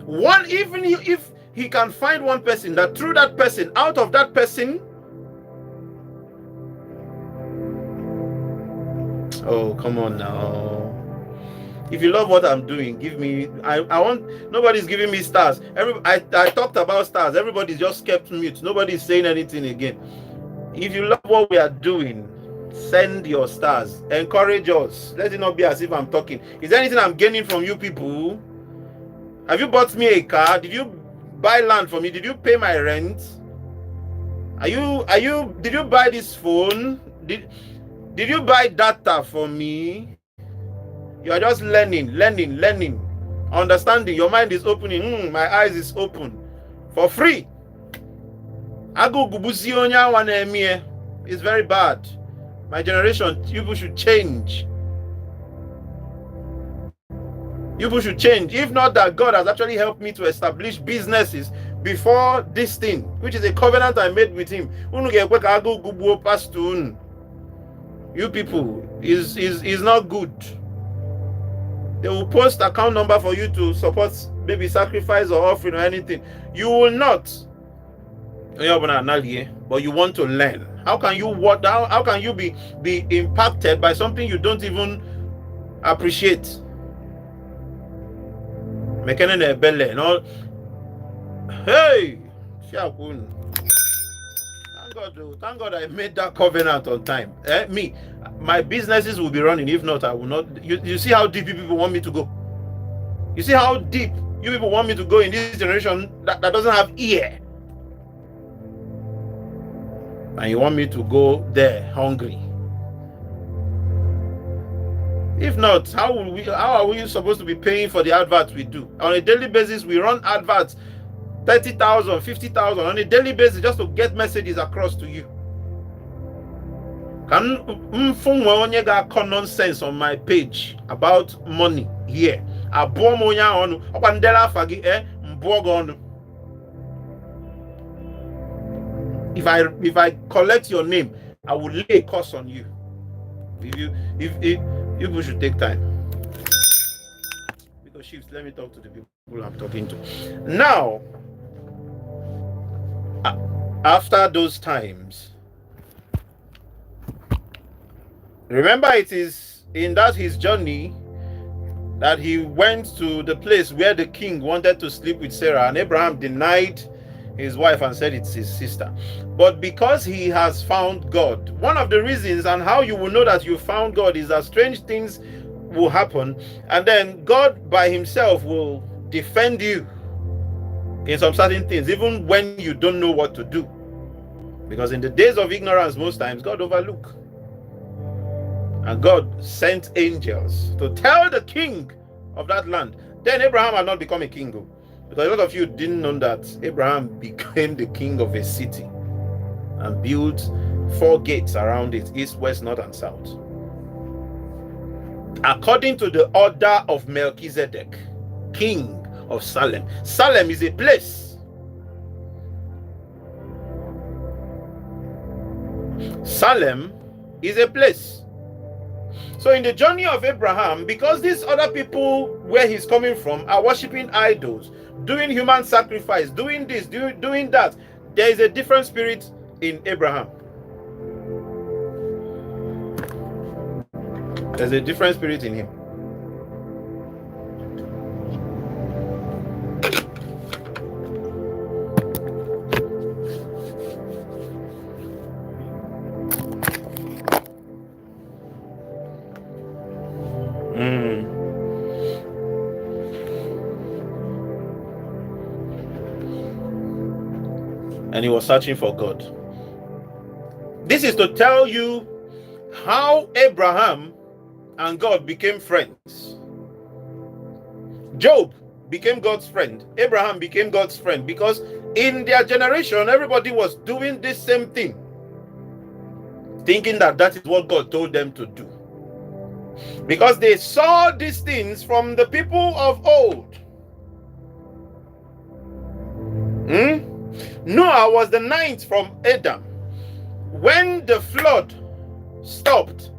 one, even if he can find one person, that through that person, out of that person, oh, come on now. If you love what I'm doing, give me. I want. Nobody's giving me stars. I talked about stars. Everybody's just kept mute. Nobody's saying anything again. If you love what we are doing, send your stars. Encourage us. Let it not be as if I'm talking. Is there anything I'm gaining from you people? Have you bought me a car? Did you buy land for me? Did you pay my rent? Did you buy this phone? Did you buy data for me? You are just learning understanding. Your mind is opening. My eyes is open for free. It's very bad. My generation, people should change. People should change. If not that, God has actually helped me to establish businesses before this thing, which is a covenant I made with him. You people is not good. They will post account number for you to support maybe sacrifice or offering or anything. You will not. But you want to learn. How can you be impacted by something you don't even appreciate? Hey, thank God I made that covenant on time. My businesses will be running. If not, I will not. You see how deep you people want me to go. You see how deep you people want me to go in this generation that doesn't have ear. And you want me to go there hungry. If not, how are we supposed to be paying for the adverts we do? On a daily basis, we run adverts 30,000, 50,000 on a daily basis just to get messages across to you. Can nonsense on my page about money here? If I collect your name, I will lay a curse on you. If you should take time. Because shifts, let me talk to the people I'm talking to. Now, after those times, remember it is in that his journey that he went to the place where the king wanted to sleep with Sarah, and Abraham denied his wife and said it's his sister. But because he has found God, one of the reasons and how you will know that you found God is that strange things will happen, and then God by himself will defend you in some certain things, even when you don't know what to do. Because in the days of ignorance, most times God overlook. And God sent angels to tell the king of that land. Then Abraham had not become a king, because a lot of you didn't know that Abraham became the king of a city and built 4 gates around it, east, west, north, and south. According to the order of Melchizedek, king of Salem. Salem is a place. Salem is a place. So in the journey of Abraham, because these other people where he's coming from are worshiping idols, doing human sacrifice, doing this, doing that, there is a different spirit in Abraham. There's a different spirit in him. And he was searching for God. This is to tell you how Abraham and God became friends. Job became God's friend. Abraham became God's friend because in their generation, everybody was doing this same thing, thinking that that is what God told them to do. Because they saw these things from the people of old. Noah was the 9th from Adam. When the flood stopped,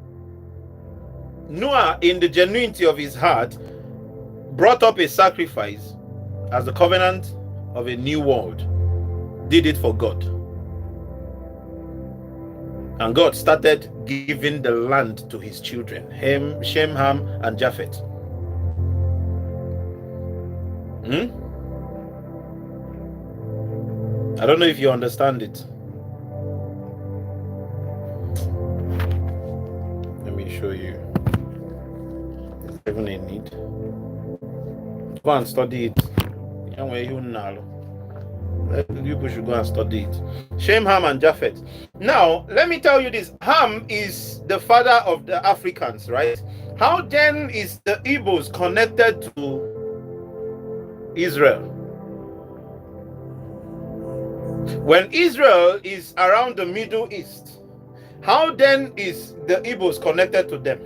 Noah, in the genuinity of his heart, brought up a sacrifice as the covenant of a new world, did it for God. And God started giving the land to his children, Shem, Ham, and Japheth. I don't know if you understand it. Let me show you. It's even in need. Go and study it. You should go and study it. Shem, Ham, and Japheth. Now, let me tell you this. Ham is the father of the Africans, right? How then is the Igbos connected to Israel. When Israel is around the Middle East, how then is the Igbos connected to them?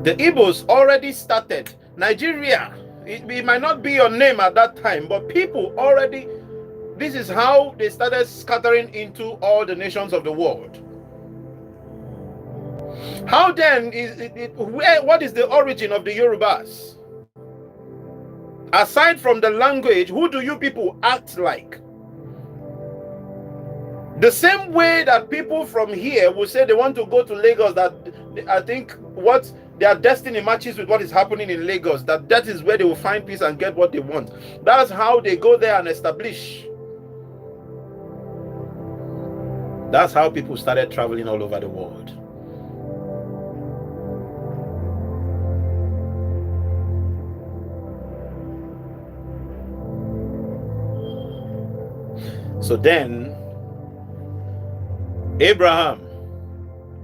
The Igbos already started. Nigeria, it might not be your name at that time, but people already, this is how they started scattering into all the nations of the world. How then is what is the origin of the Yorubas? Aside from the language, who do you people act like? The same way that people from here will say they want to go to Lagos, that I think what their destiny matches with what is happening in Lagos, that is where they will find peace and get what they want. That's how they go there and establish. That's how people started traveling all over the world. So then, Abraham,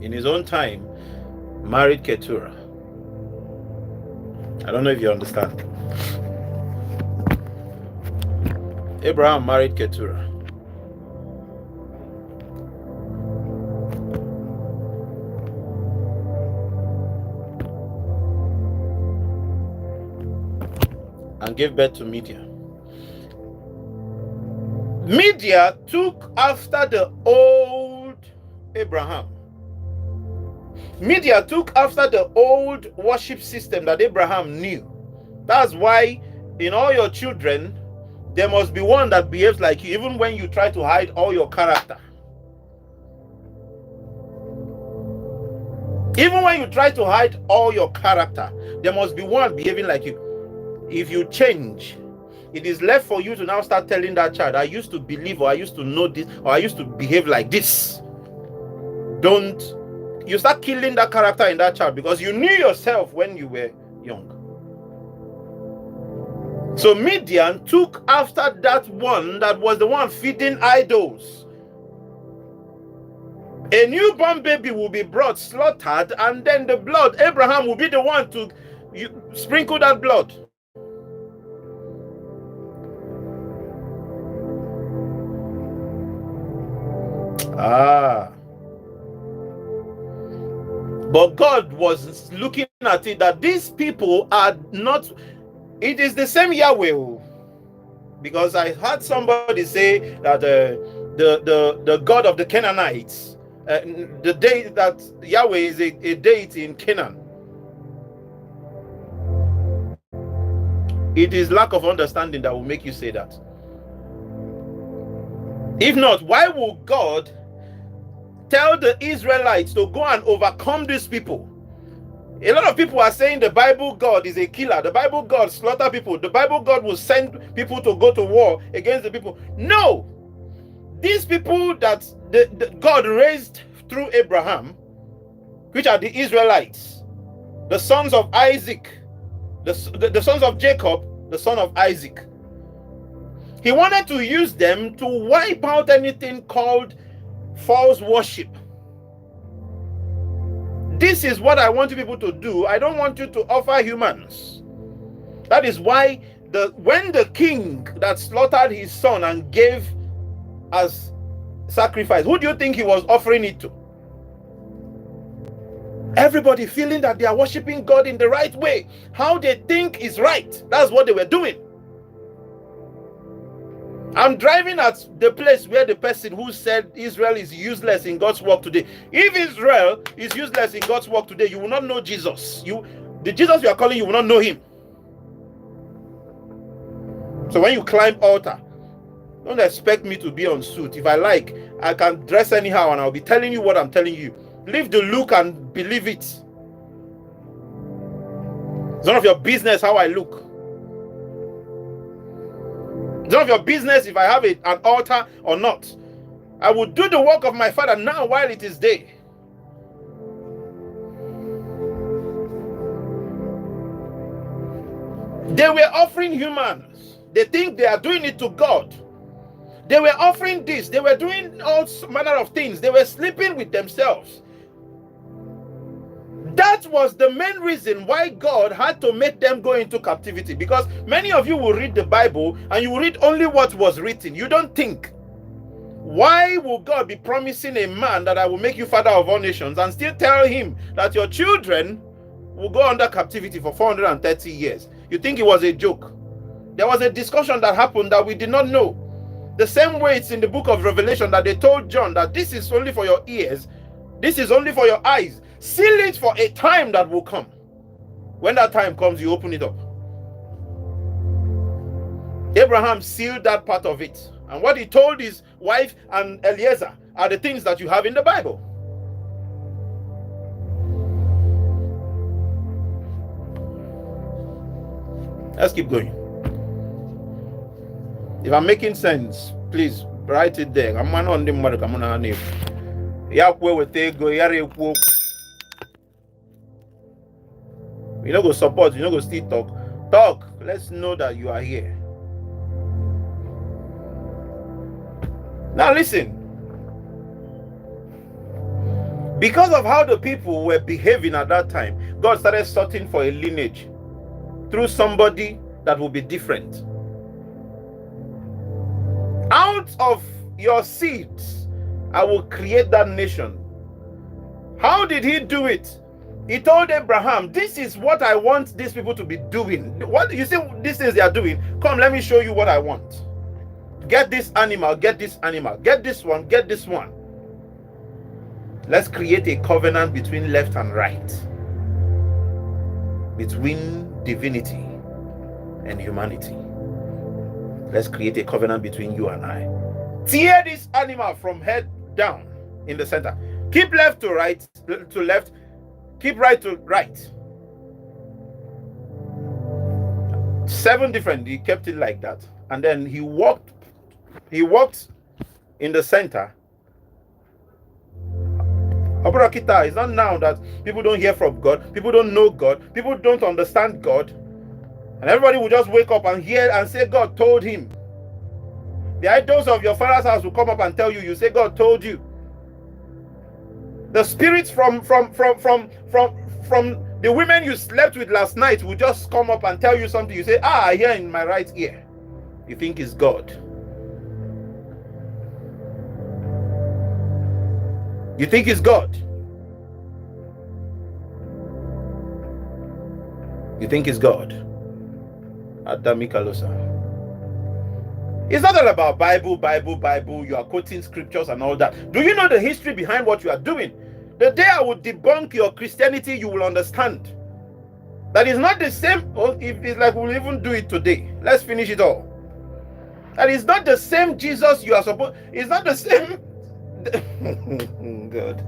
in his own time, married Keturah. I don't know if you understand. Abraham married Keturah. And gave birth to Media. Media took after the old Abraham. Media took after the old worship system that Abraham knew. That's why in all your children, there must be one that behaves like you, even when you try to hide all your character. Even when you try to hide all your character, there must be one behaving like you. If you change, it is left for you to now start telling that child, I used to believe, or I used to know this, or I used to behave like this. You start killing that character in that child because you knew yourself when you were young. So Midian took after that one that was the one feeding idols. A newborn baby will be brought, slaughtered, and then the blood, Abraham will be the one to sprinkle that blood. But God was looking at it that these people are not, it is the same Yahweh. Because I heard somebody say that the God of the Canaanites, the day that Yahweh is a deity in Canaan. It is lack of understanding that will make you say that. If not, why will God tell the Israelites to go and overcome these people? A lot of people are saying the Bible God is a killer. The Bible God slaughter people. The Bible God will send people to go to war against the people. No! These people that God raised through Abraham, which are the Israelites, the sons of Isaac, the sons of Jacob, the son of Isaac. He wanted to use them to wipe out anything called false worship. This is what I want you people to do. I don't want you to offer humans. That is why when the king that slaughtered his son and gave as sacrifice, who do you think he was offering it to? Everybody feeling that they are worshiping God in the right way, how they think is right. That's what they were doing. I'm driving at the place where the person who said Israel is useless in God's work today. If Israel is useless in God's work today, you will not know Jesus. The Jesus you are calling, you will not know him. So when you climb altar, don't expect me to be on suit. If I like, I can dress anyhow and I'll be telling you what I'm telling you. Leave the look and believe it. It's none of your business how I look. It's none of your business if I have an altar or not. I will do the work of my Father now while it is day. They were offering humans. They think they are doing it to God. They were offering this. They were doing all manner of things. They were sleeping with themselves. that was the main reason why God had to make them go into captivity. Because many of you will read the Bible and you will read only what was written. You don't think. Why will God be promising a man that I will make you father of all nations and still tell him that your children will go under captivity for 430 years? You think it was a joke? There was a discussion that happened that we did not know. The same way it's in the book of Revelation that they told John that this is only for your ears, this is only for your eyes. Seal it for a time that will come. When that time comes, you open it up. Abraham sealed that part of it. And what he told his wife and Eliezer are the things that you have in the Bible. Let's keep going. If I'm making sense, please write it there. I'm on the mother. I'm on name. You know, go support. You know, go still talk. Let's know that you are here. Now listen. Because of how the people were behaving at that time, God started searching for a lineage through somebody that will be different. Out of your seeds, I will create that nation. How did he do it? He told Abraham, this is what I want these people to be doing. What you see these things they are doing? Come, let me show you what I want. Get this animal, get this animal, get this one, get this one. Let's create a covenant between left and right, between divinity and humanity. Let's create a covenant between you and I. Tear this animal from head down in the center. Keep left to right, to left. Keep right to right. 7 different. He kept it like that. And then he walked in the center. Aburakita is not now that people don't hear from God, people don't know God, people don't understand God, and everybody will just wake up and hear and say God told him. The idols of your father's house will come up and tell you, you say God told you. The spirits from the women you slept with last night will just come up and tell you something. You say, I hear in my right ear. You think it's God. You think it's God. You think it's God. Adamikalosa. It's not all about Bible. You are quoting scriptures and all that. Do you know the history behind what you are doing? The day I will debunk your Christianity, you will understand that is not the same. Oh, if it's like we'll even do it today. Let's finish it all. That is not the same Jesus you are supposed. It's not the same. God.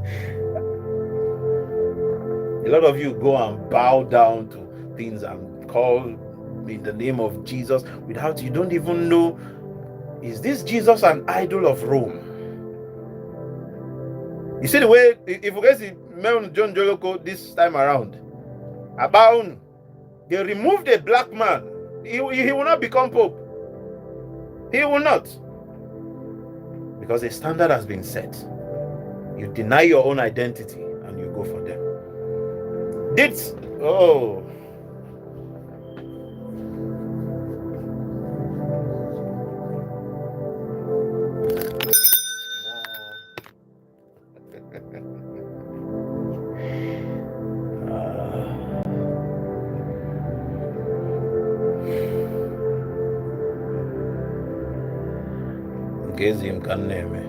A lot of you go and bow down to things and call in the name of Jesus without you don't even know, is this Jesus an idol of Rome? You see the way, if you guys see John Joloko this time around, about they removed a black man, he will not become Pope. He will not. Because a standard has been set. You deny your own identity and you go for them. Gezim Kaneme.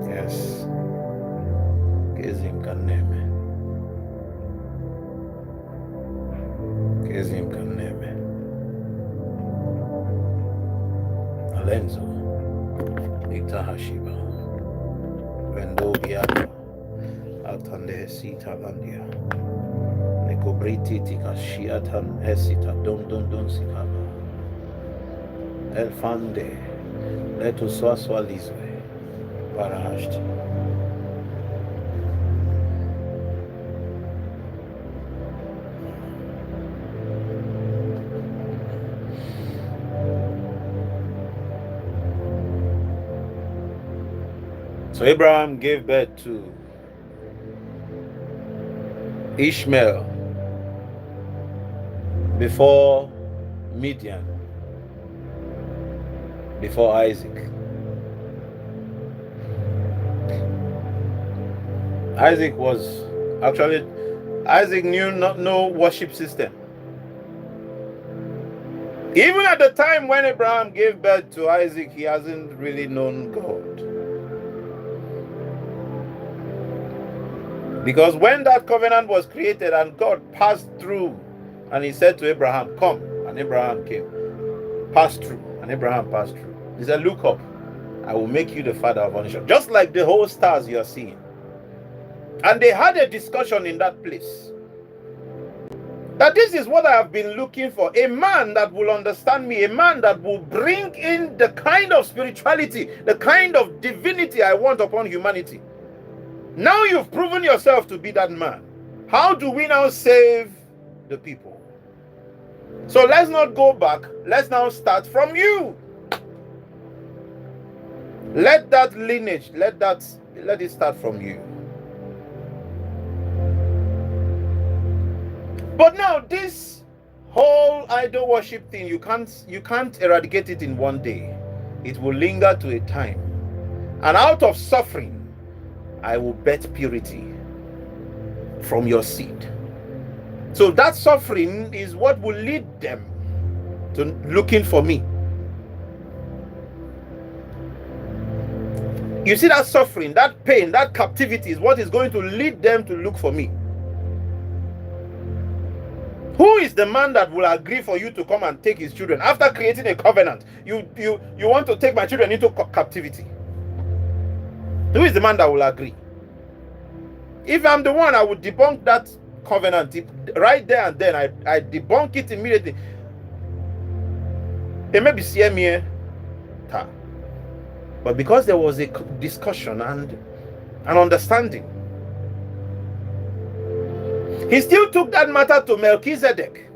Yes. Gezim Kaneme. Gezim Kaneme. Alenzo. Ita Hashiba. Vendo Biaka. Altande Hesita Landia. Nekobriti Tikashiatan Hesita. Don Sikaba. Elfande. Let us swalizwe parahashti. So Abraham gave birth to Ishmael before Midian, before Isaac. Isaac knew no worship system. Even at the time when Abraham gave birth to Isaac, he hasn't really known God. Because when that covenant was created and God passed through and he said to Abraham, come, and Abraham came, passed through, and Abraham passed through. He said, look up, I will make you the father of all nations. Just like the whole stars you are seeing. And they had a discussion in that place. That this is what I have been looking for. A man that will understand me. A man that will bring in the kind of spirituality, the kind of divinity I want upon humanity. Now you've proven yourself to be that man. How do we now save the people? So let's not go back. Let's now start from you. Let that lineage, let it start from you. But now this whole idol worship thing, you can't eradicate it in one day. It will linger to a time. And out of suffering, I will bet purity from your seed. So that suffering is what will lead them to looking for me. You see, that suffering, that pain, that captivity is what is going to lead them to look for me. Who is the man that will agree for you to come and take his children after creating a covenant? You want to take my children into captivity. Who is the man that will agree? If I'm the one, I would debunk that covenant right there and then. I debunk it immediately. It may be CME, but because there was a discussion and an understanding, he still took that matter to Melchizedek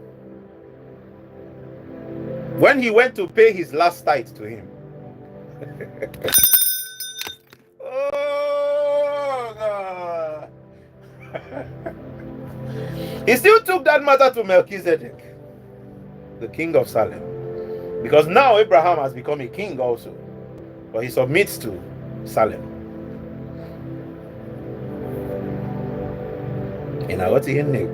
when he went to pay his last tithe to him. Oh, God. He still took that matter to Melchizedek, the king of Salem, because now Abraham has become a king also, but he submits to Salem. And I got to hear Nick.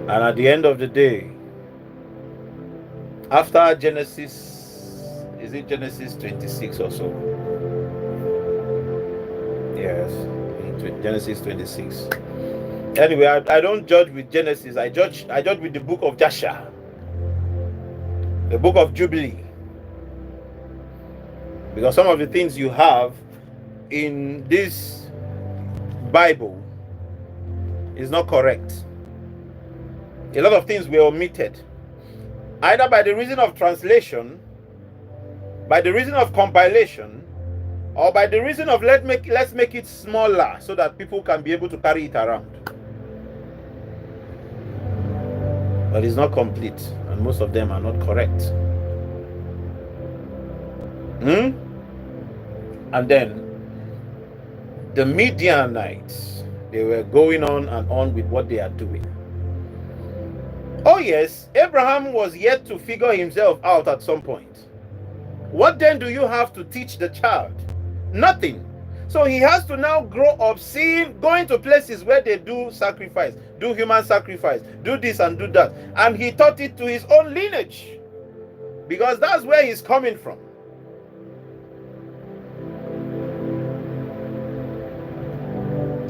And at the end of the day, after Genesis, is it Genesis 26 or so? Yes, Genesis 26. Anyway, I don't judge with Genesis. I judge with the book of Jasher, the book of Jubilee, because some of the things you have in this Bible is not correct. A lot of things were omitted, either by the reason of translation, by the reason of compilation, or by the reason of let's make it smaller so that people can be able to carry it around. But it's not complete, and most of them are not correct. And then the Midianites, they were going on and on with what they are doing. Oh yes, Abraham was yet to figure himself out at some point. What then do you have to teach the child? Nothing. So he has to now grow up, going to places where they do sacrifice, do human sacrifice, do this and do that. And he taught it to his own lineage, because that's where he's coming from.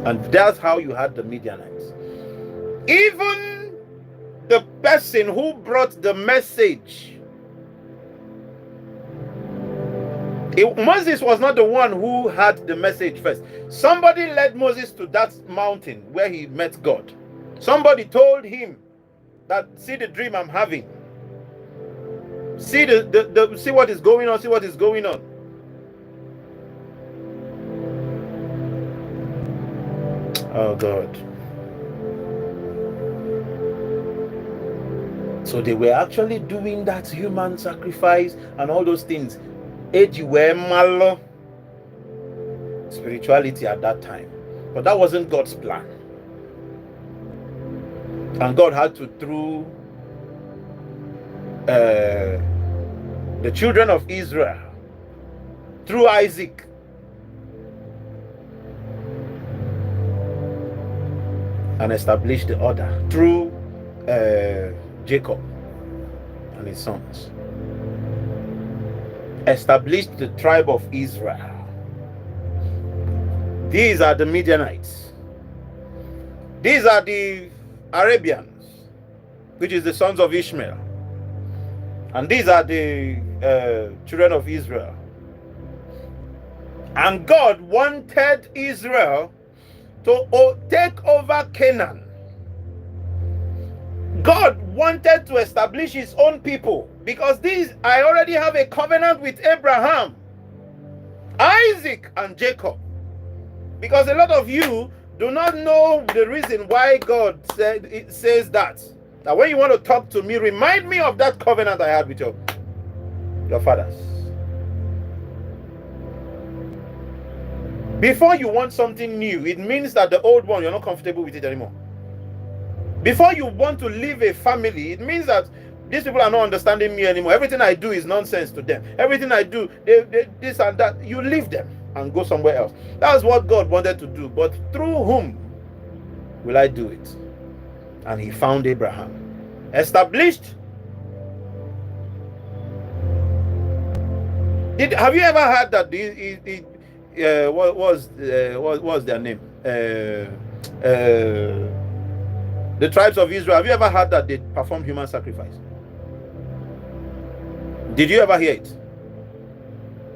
And that's how you had the Midianites. Even the person who brought the message, Moses was not the one who had the message first. Somebody led Moses to that mountain where he met God. Somebody told him that, see the dream I'm having. See see what is going on. See what is going on. Oh God. So they were actually doing that human sacrifice and all those things. Spirituality at that time. But that wasn't God's plan. And God had to, through the children of Israel, through Isaac, and establish the order through Jacob and his sons. Established the tribe of Israel. These are the Midianites. These are the Arabians, which is the sons of Ishmael. And these are the children of Israel. And God wanted Israel to take over Canaan. God wanted to establish his own people, because I already have a covenant with Abraham, Isaac, and Jacob. Because a lot of you do not know the reason why God says that. Now, when you want to talk to me, remind me of that covenant I had with your fathers. Before you want something new, it means that the old one, you're not comfortable with it anymore. Before you want to leave a family, it means that these people are not understanding me anymore. Everything I do is nonsense to them. Everything I do, this and that. You leave them and go somewhere else. That's what God wanted to do. But through whom will I do it? And he found Abraham. Established. Have you ever heard that what was their name? The tribes of Israel. Have you ever heard that they perform human sacrifice? Did you ever hear it?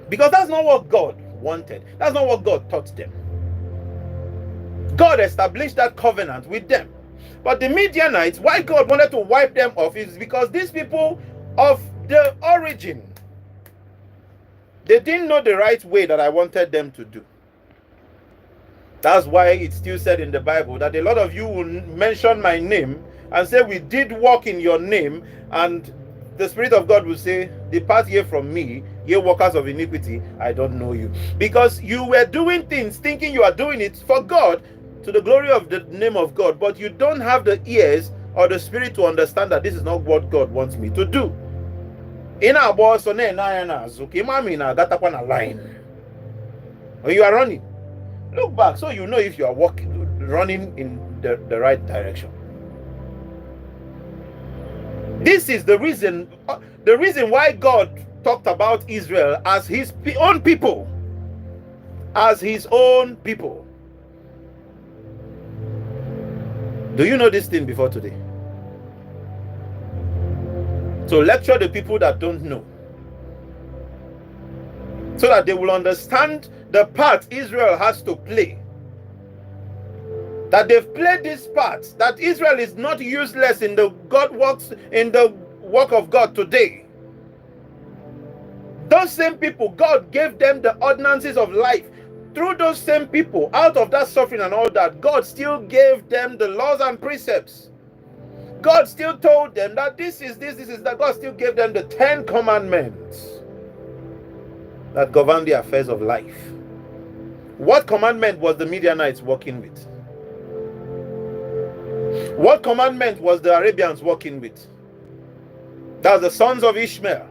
Because that's not what God wanted. That's not what God taught them. God established that covenant with them. But the Midianites, why God wanted to wipe them off is because these people of the origin, they didn't know the right way that I wanted them to do. That's why it's still said in the Bible that a lot of you will mention my name and say, we did walk in your name, and the Spirit of God will say, depart ye from me, ye workers of iniquity, I don't know you. Because you were doing things thinking you are doing it for God, to the glory of the name of God, but you don't have the ears or the spirit to understand that this is not what God wants me to do. In our boss, or you are running. Look back so you know if you are running in the right direction. This is the reason why God talked about Israel as his own people. As his own people. Do you know this thing before today? So lecture the people that don't know, so that they will understand the part Israel has to play. That they've played this part, that Israel is not useless in the work of God today. Those same people, God gave them the ordinances of life. Through those same people, out of that suffering and all that, God still gave them the laws and precepts. God still told them that this is that. God still gave them the 10 commandments that govern the affairs of life. What commandment was the Midianites working with? What commandment was the Arabians working with? That's the sons of Ishmael.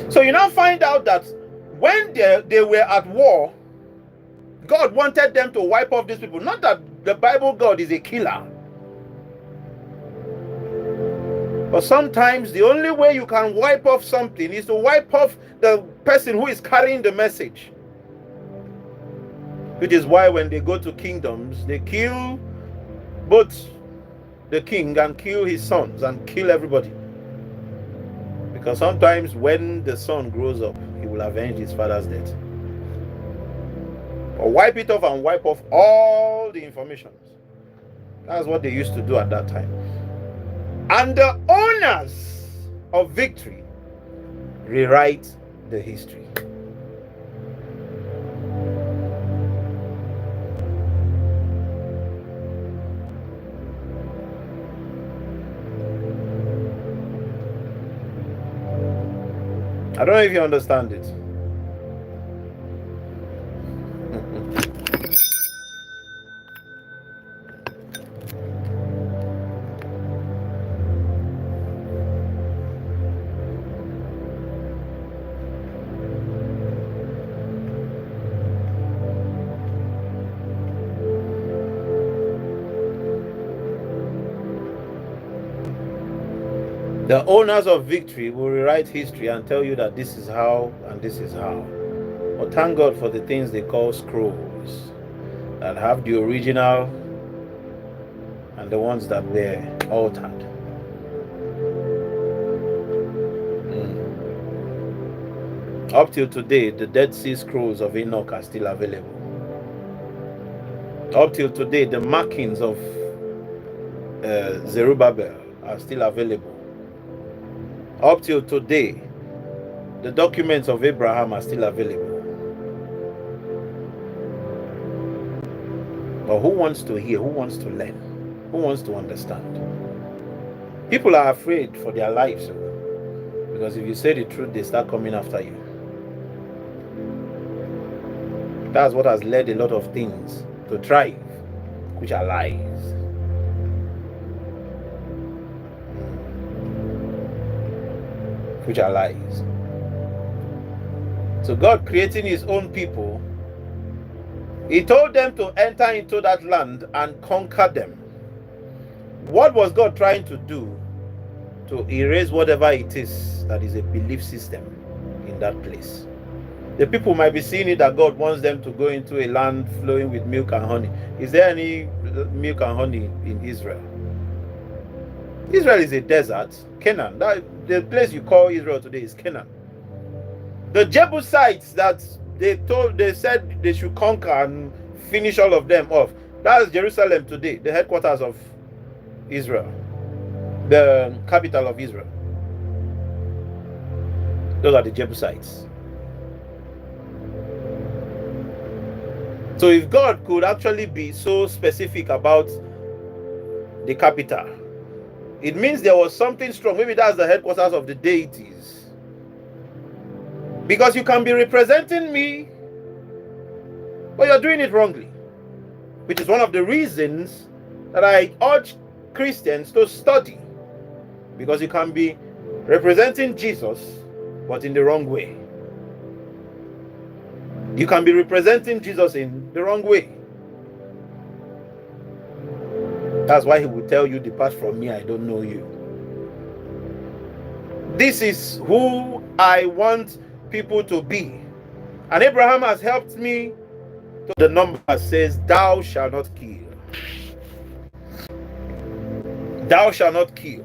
So you now find out that when they were at war, God wanted them to wipe off these people. Not that the Bible God is a killer. But sometimes the only way you can wipe off something is to wipe off the person who is carrying the message. Which is why when they go to kingdoms, they kill both the king and kill his sons and kill everybody. Because sometimes when the son grows up, he will avenge his father's death. Or wipe it off and wipe off all the information. That's what they used to do at that time. And the owners of victory rewrite the history. I don't know if you understand it. The owners of victory will rewrite history and tell you that this is how and this is how. But thank God for the things they call scrolls that have the original and the ones that were altered. Up till today, the Dead Sea Scrolls of Enoch are still available. Up till today, the markings of Zerubbabel are still available. Up till today, the documents of Abraham are still available. But who wants to hear? Who wants to learn? Who wants to understand? People are afraid for their lives, because if you say the truth, they start coming after you. That's what has led a lot of things to thrive, which are lies. Which are lies. So God, creating his own people, he told them to enter into that land and conquer them. What was God trying to do? To erase whatever it is that is a belief system in that place. The people might be seeing it that God wants them to go into a land flowing with milk and honey. Is there any milk and honey in Israel? Israel is a desert. Canaan, the place you call Israel today is Canaan. The Jebusites that they said they should conquer and finish all of them off. That's Jerusalem today, the headquarters of Israel, the capital of Israel. Those are the Jebusites. So if God could actually be so specific about the capital, it means there was something strong. Maybe that's the headquarters of the deities. Because you can be representing me, but you're doing it wrongly. Which is one of the reasons that I urge Christians to study. Because you can be representing Jesus, but in the wrong way. You can be representing Jesus in the wrong way. That's why he will tell you, depart from me, I don't know you. This is who I want people to be. And Abraham has helped me. The number says, thou shalt not kill. Thou shalt not kill.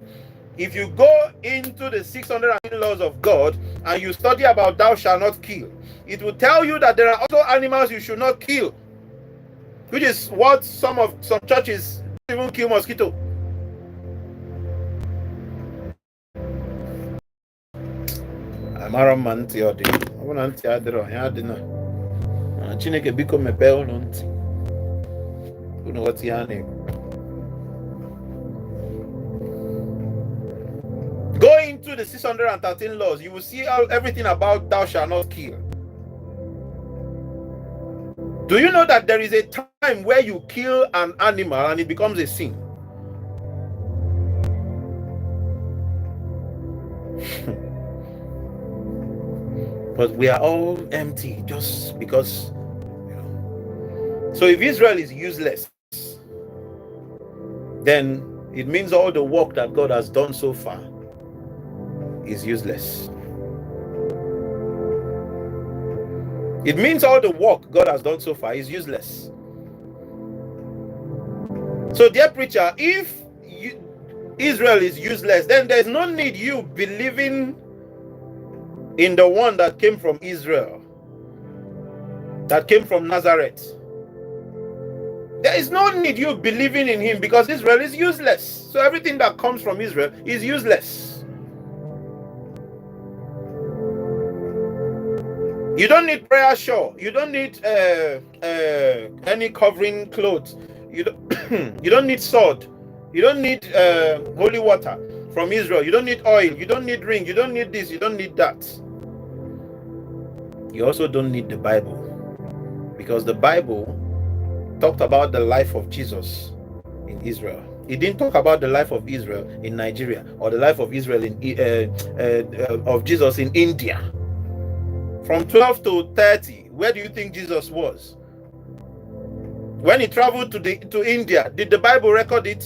If you go into the 609 laws of God and you study about thou shalt not kill, it will tell you that there are also animals you should not kill, which is what some churches even kill mosquito. Amara manti odi. Abuna nti adiro ya adina. Chineke biko mepe unu nti. Unu wati yani. Go into the 613 laws, you will see everything about thou shalt not kill. Do you know that there is a time where you kill an animal and it becomes a sin? But we are all empty just because, you know. So if Israel is useless, then it means all the work that God has done so far is useless. It means all the work God has done so far is useless. So, dear preacher, if Israel is useless, then there's no need you believing in the one that came from Israel, that came from Nazareth. There is no need you believing in him, because Israel is useless. So everything that comes from Israel is useless. You don't need prayer shawl. You don't need any covering clothes. You don't, you don't need sword. You don't need holy water from Israel. You don't need oil. You don't need ring. You don't need this. You don't need that. You also don't need the Bible, because the Bible talked about the life of Jesus in Israel. It didn't talk about the life of Israel in Nigeria, or the life of Israel of Jesus in India. From 12 to 30, where do you think Jesus was? When he traveled to India, did the Bible record it?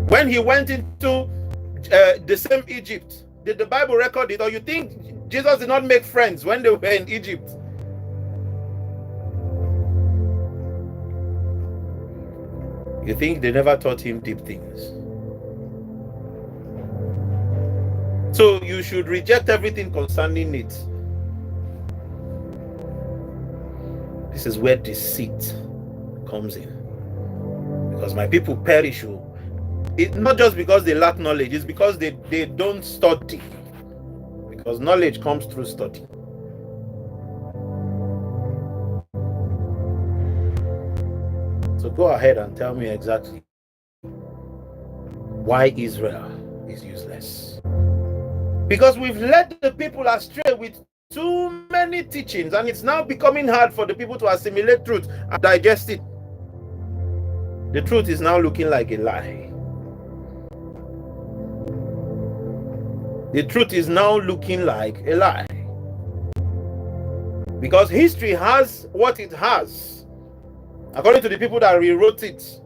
When he went into the same Egypt, did the Bible record it? Or you think Jesus did not make friends when they were in Egypt? You think they never taught him deep things? So you should reject everything concerning it. This is where deceit comes in. Because my people perish. It's not just because they lack knowledge, it's because they don't study. Because knowledge comes through study. So go ahead and tell me exactly why Israel is useless. Because we've led the people astray with too many teachings, and it's now becoming hard for the people to assimilate truth and digest it. The truth is now looking like a lie. The truth is now looking like a lie. Because history has what it has, according to the people that rewrote it.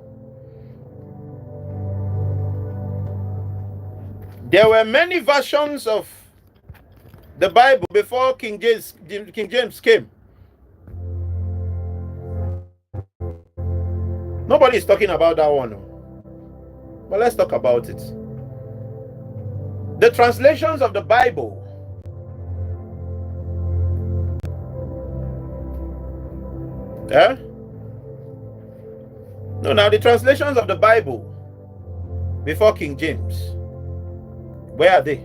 There were many versions of the Bible before King James came. Nobody is talking about that one. But let's talk about it. The translations of the Bible now the translations of the Bible before King James, where are they?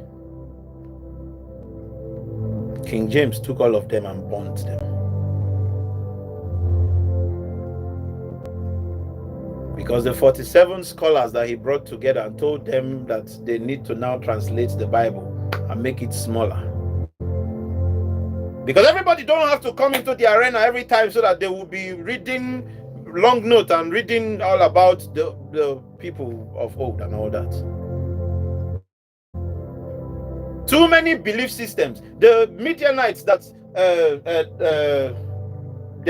King James took all of them and burnt them. Because the 47 scholars that he brought together and told them that they need to now translate the Bible and make it smaller. Because everybody don't have to come into the arena every time so that they will be reading long note and reading all about the people of old and all that. Too many belief systems. The Midianites, that's their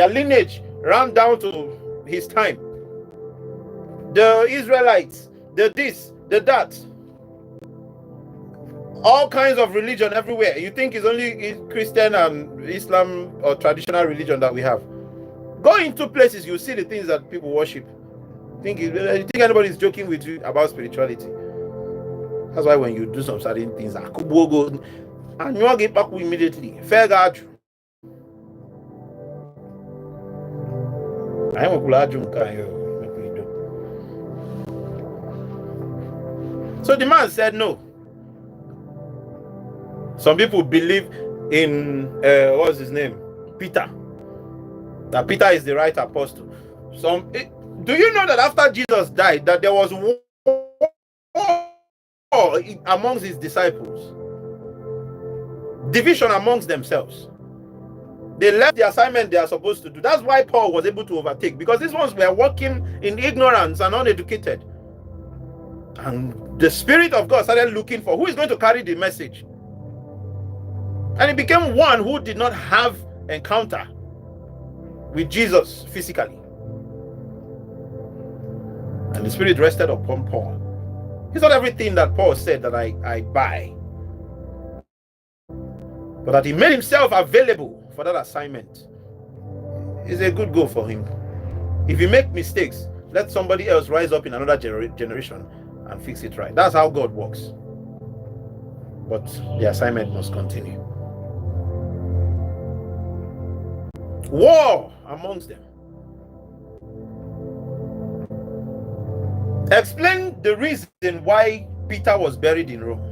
lineage ran down to his time. The Israelites, the this, the that. All kinds of religion everywhere. You think it's only Christian and Islam or traditional religion that we have? Go into places, you see the things that people worship. You think anybody is joking with you about spirituality? That's why when you do some certain things, and you get back immediately. Fair God. I am a So the man said no. Some people believe in what's his name? Peter. That Peter is the right apostle. Do you know that after Jesus died, that there was war amongst his disciples? Division amongst themselves. They left the assignment they are supposed to do. That's why Paul was able to overtake, because these ones were walking in ignorance and uneducated. And the Spirit of God started looking for who is going to carry the message. And it became one who did not have encounter with Jesus physically. And the Spirit rested upon Paul. It's not everything that Paul said that I buy, but that he made himself available for that assignment is a good goal for him. If you make mistakes, let somebody else rise up in another generation and fix it right. That's how God works. But the assignment must continue. War amongst them. Explain the reason why Peter was buried in Rome.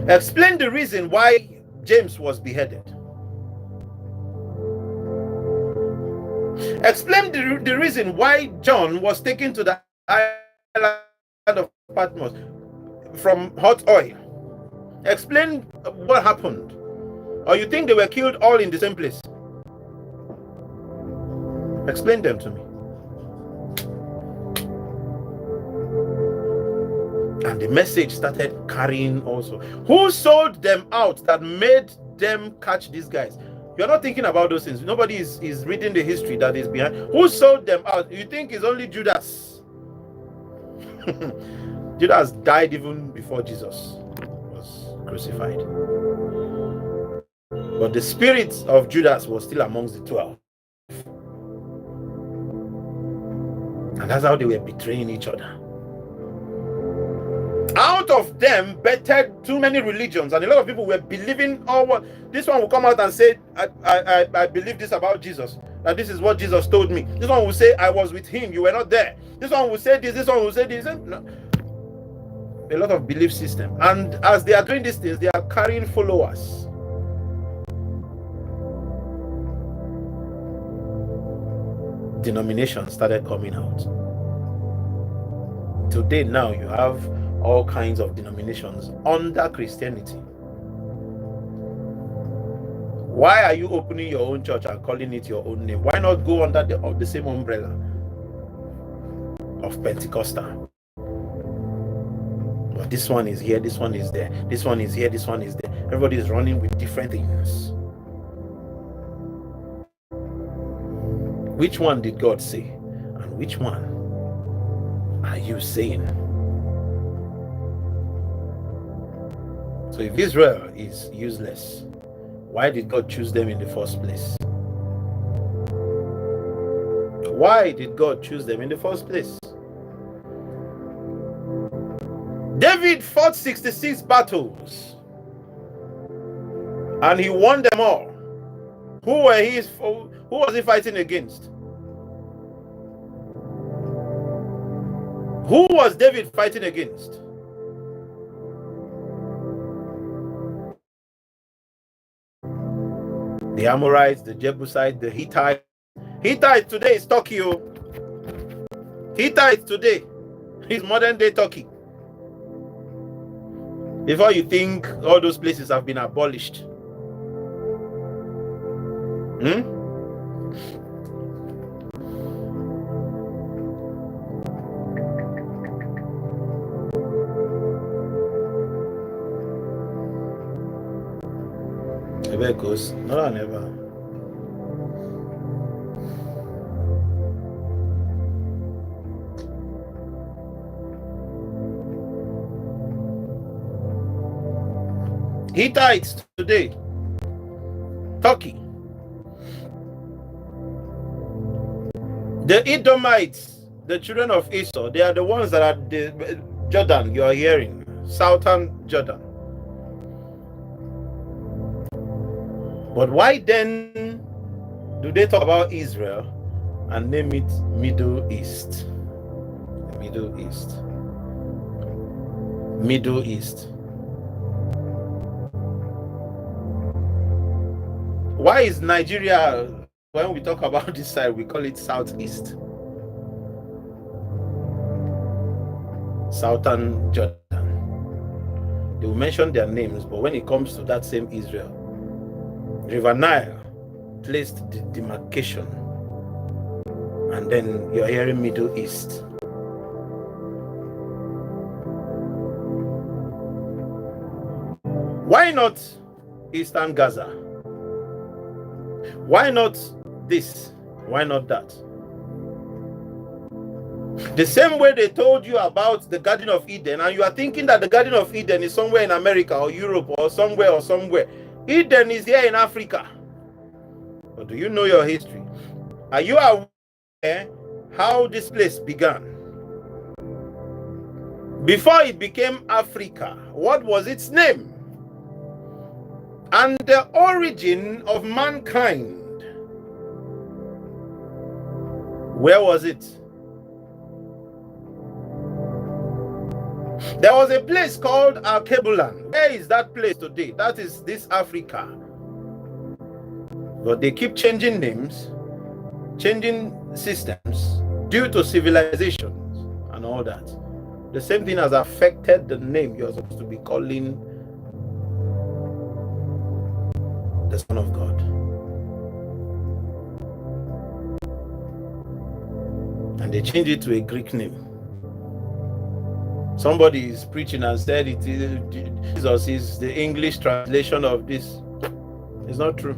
Explain the reason why James was beheaded. Explain the reason why John was taken to the island of Patmos from hot oil. Explain what happened. Or you think they were killed all in the same place? Explain them to me. And the message started carrying also. Who sold them out that made them catch these guys? You're not thinking about those things. Nobody is reading the history that is behind. Who sold them out? You think it's only Judas? Judas died even before Jesus was crucified. But the spirit of Judas was still amongst the 12. And that's how they were betraying each other. Out of them bettered too many religions, and a lot of people were believing all what this one will come out and say, I believe this about Jesus, that this is what Jesus told me. This one will say, I was with him, you were not there. This one will say this one will say this. No. A lot of belief system, and as they are doing these things, they are carrying followers. Denominations started coming out. Today now you have all kinds of denominations under Christianity. Why are you opening your own church and calling it your own name? Why not go under the same umbrella of Pentecostal? But this one is here, this one is there, this one is here, this one is there. Everybody is running with different things. Which one did God say? And which one are you saying? So if Israel is useless, why did God choose them in the first place? Why did God choose them in the first place? David fought 66 battles and he won them all. Who was he fighting against? Who was David fighting against? The Amorites, the Jebusites, the Hittites. Hittites today is Turkey. Hittites today is modern day Turkey. Before you think all those places have been abolished. Never goes. No, never. Hittites today, Turkey. The Edomites, the children of Esau, they are the ones that are the Jordan. You are hearing southern Jordan. But why then do they talk about Israel and name it Middle East? The Middle East. Middle East. Why is Nigeria, when we talk about this side, we call it Southeast? Southern Jordan. They will mention their names, but when it comes to that same Israel, River Nile placed the demarcation, and then you're hearing Middle East. Why not Eastern Gaza? Why not this? Why not that? The same way they told you about the Garden of Eden, and you are thinking that the Garden of Eden is somewhere in America or Europe or somewhere. Eden is here in Africa. But do you know your history? Are you aware how this place began? Before it became Africa, what was its name? And the origin of mankind, where was it? There was a place called Alkebulan. Where is that place today? That is this Africa. But they keep changing names, changing systems due to civilizations and all that. The same thing has affected the name you're supposed to be calling the Son of God. And they changed it to a Greek name. Somebody is preaching and said it is Jesus is the English translation of this. It's not true.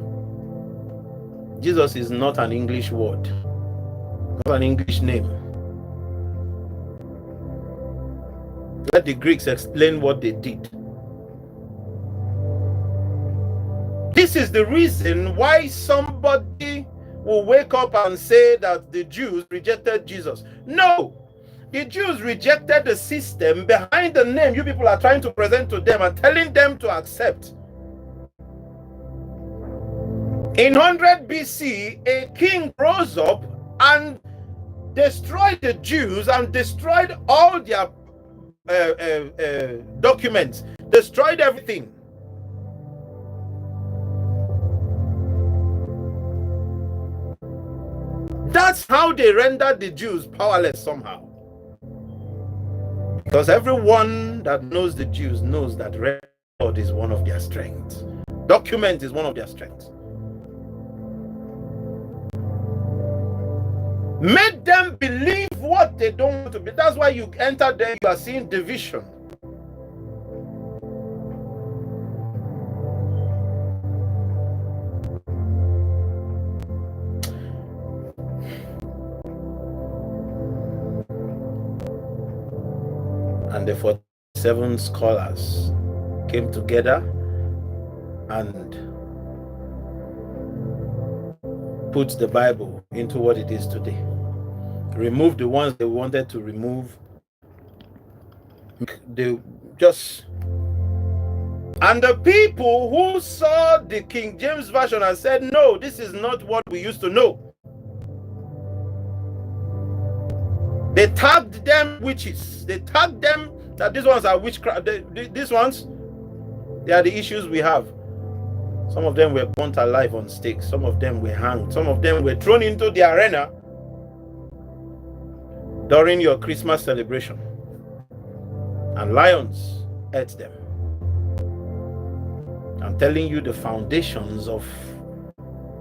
Jesus is not an English word, not an English name. Let the Greeks explain what they did. This is the reason why somebody will wake up and say that the Jews rejected Jesus. No, the Jews rejected the system behind the name you people are trying to present to them and telling them to accept. In 100 BC, a king rose up and destroyed the Jews and destroyed all their documents, destroyed everything. That's how they rendered the Jews powerless somehow. Because everyone that knows the Jews knows that record is one of their strengths. Document is one of their strengths. Made them believe what they don't want to be. That's why you enter there, you are seeing division. And the 47 scholars came together and put the Bible into what it is today. Remove the ones they wanted to remove. They just... And the people who saw the King James Version and said, no, this is not what we used to know. They tagged them witches. They tagged them that these ones are witchcraft. These ones, they are the issues we have. Some of them were burnt alive on stakes. Some of them were hanged. Some of them were thrown into the arena during your Christmas celebration. And lions ate them. I'm telling you the foundations of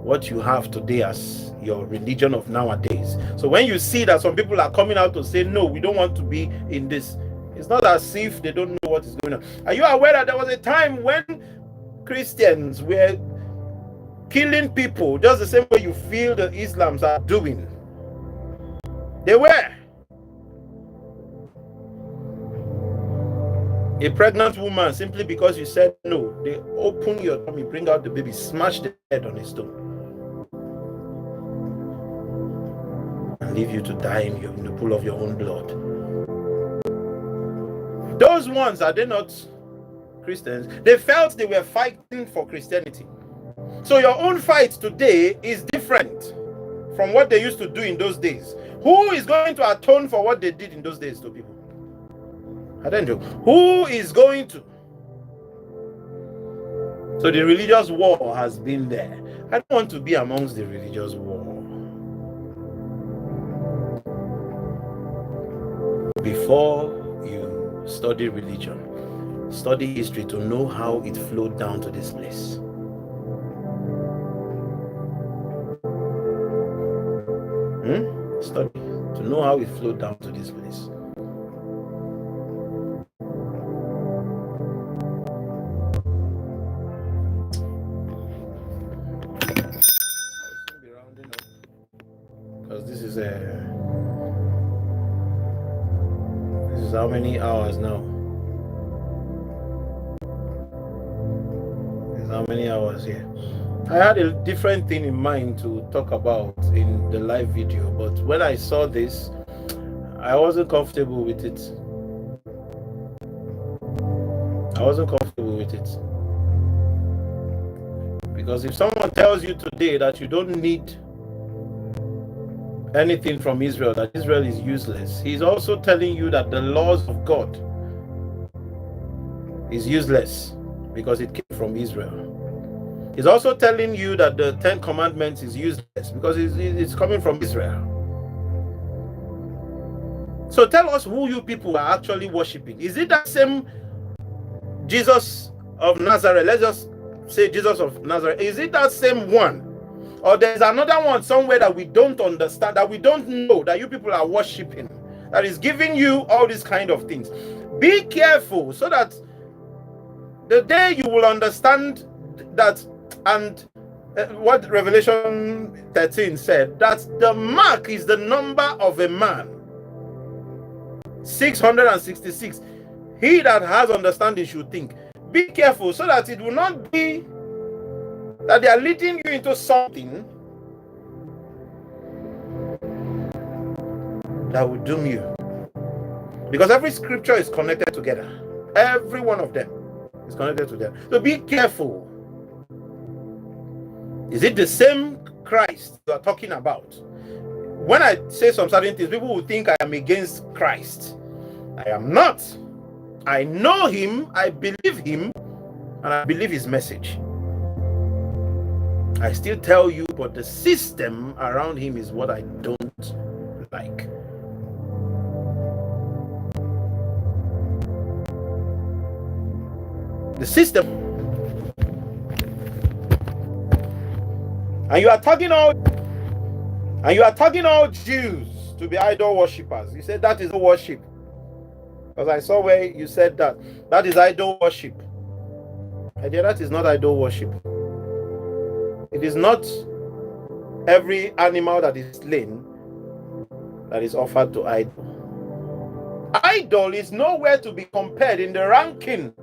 what you have today as your religion of nowadays. So when you see that some people are coming out to say, no, we don't want to be in this, it's not as if they don't know what is going on. Are you aware that there was a time when Christians were killing people just the same way you feel the Islams are doing? They were. A pregnant woman, simply because you said no, they open your tummy, bring out the baby, smash the head on a stone, and leave you to die in the pool of your own blood. Those ones, are they not Christians? They felt they were fighting for Christianity. So your own fight today is different from what they used to do in those days. Who is going to atone for what they did in those days to people? I don't know. Who is going to? So the religious war has been there. I don't want to be amongst the religious war. Before you study religion, study history to know how it flowed down to this place. Study to know how it flowed down to this place. Because this is how many hours now? This is how many hours here? I had a different thing in mind to talk about in the live video, but when I saw this, I wasn't comfortable with it. Because if someone tells you today that you don't need anything from Israel, that Israel is useless, he's also telling you that the laws of God is useless because it came from Israel. He's also telling you that the 10 Commandments is useless because it's coming from Israel. So tell us who you people are actually worshiping. Is it that same Jesus of Nazareth? Let's just say Jesus of Nazareth, is it that same one? Or there's another one somewhere that we don't understand, that we don't know, that you people are worshiping, that is giving you all these kind of things? Be careful so that the day you will understand that, and what Revelation 13 said, that the mark is the number of a man, 666. He that has understanding should think. Be careful so that it will not be that they are leading you into something that will doom you. Because every scripture is connected together. Every one of them is connected together. So be careful. Is it the same Christ you are talking about? When I say some certain things, people will think I am against Christ. I am not. I know him, I believe him, and I believe his message. I still tell you, but the system around him is what I don't like. The system. And you are talking all Jews to be idol worshippers. You said that is worship. Because I saw where you said that is idol worship. Idea, that is not idol worship. It is not every animal that is slain that is offered to idol. Idol is nowhere to be compared in the ranking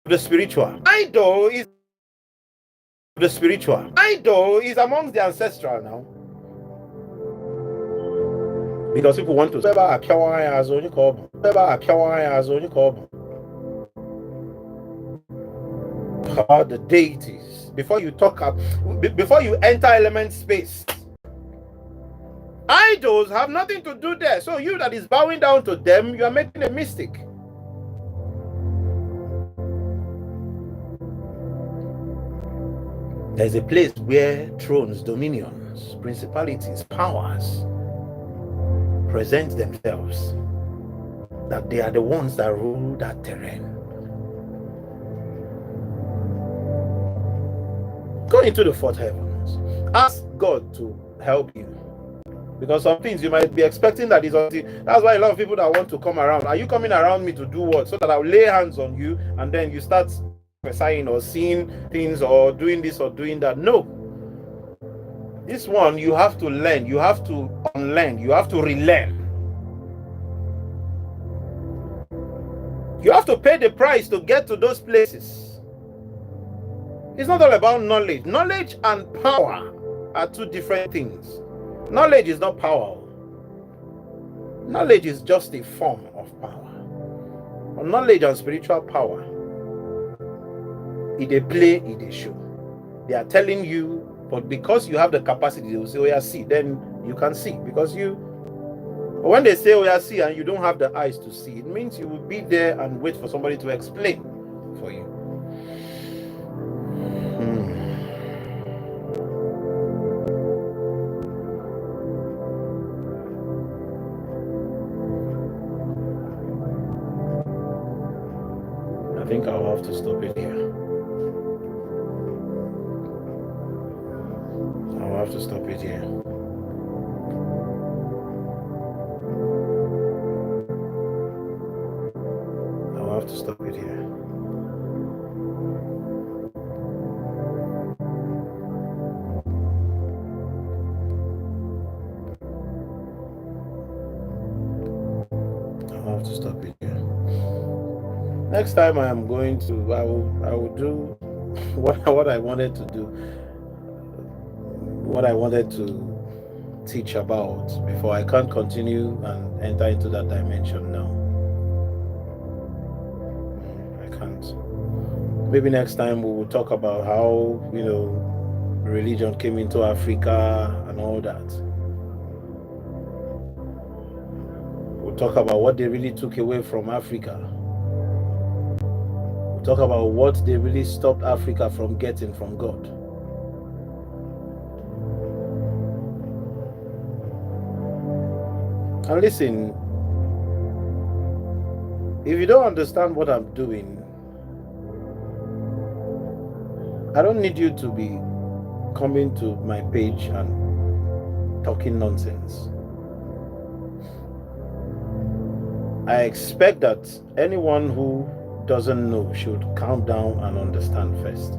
of the spiritual. Idol is the spiritual. Idol is amongst the ancestral now. Because people want to say about the deities. Before you talk up, before you enter element space, idols have nothing to do there. So you that is bowing down to them, you are making a mistake. There's a place where thrones, dominions, principalities, powers present themselves, that they are the ones that rule that terrain. Go into the fourth heavens. Ask God to help you. Because some things you might be expecting that is until. That's why a lot of people that want to come around. Are you coming around me to do what? So that I'll lay hands on you and then you start prophesying or seeing things or doing this or doing that. No. This one you have to learn. You have to unlearn. You have to relearn. You have to pay the price to get to those places. It's not all about knowledge. Knowledge and power are two different things. Knowledge is not power. Knowledge is just a form of power. But knowledge and spiritual power, it a play, it a show. They are telling you, but because you have the capacity to say, oh yeah, see, then you can see. Because you, but when they say, oh yeah, see, and you don't have the eyes to see, it means you will be there and wait for somebody to explain for you. I think I'll have to stop it here. I'll have to stop it here. I'll have to stop it here. I'll have to stop it here. Next time I am going to, I will do what I wanted to do, what I wanted to teach about before. I can't continue and enter into that dimension now. I can't. Maybe next time we will talk about how, religion came into Africa and all that. We'll talk about what they really took away from Africa. Talk about what they really stopped Africa from getting from God. And listen, If you don't understand what I'm doing, I don't need you to be coming to my page and talking nonsense. I expect that anyone who doesn't know should calm down and understand first.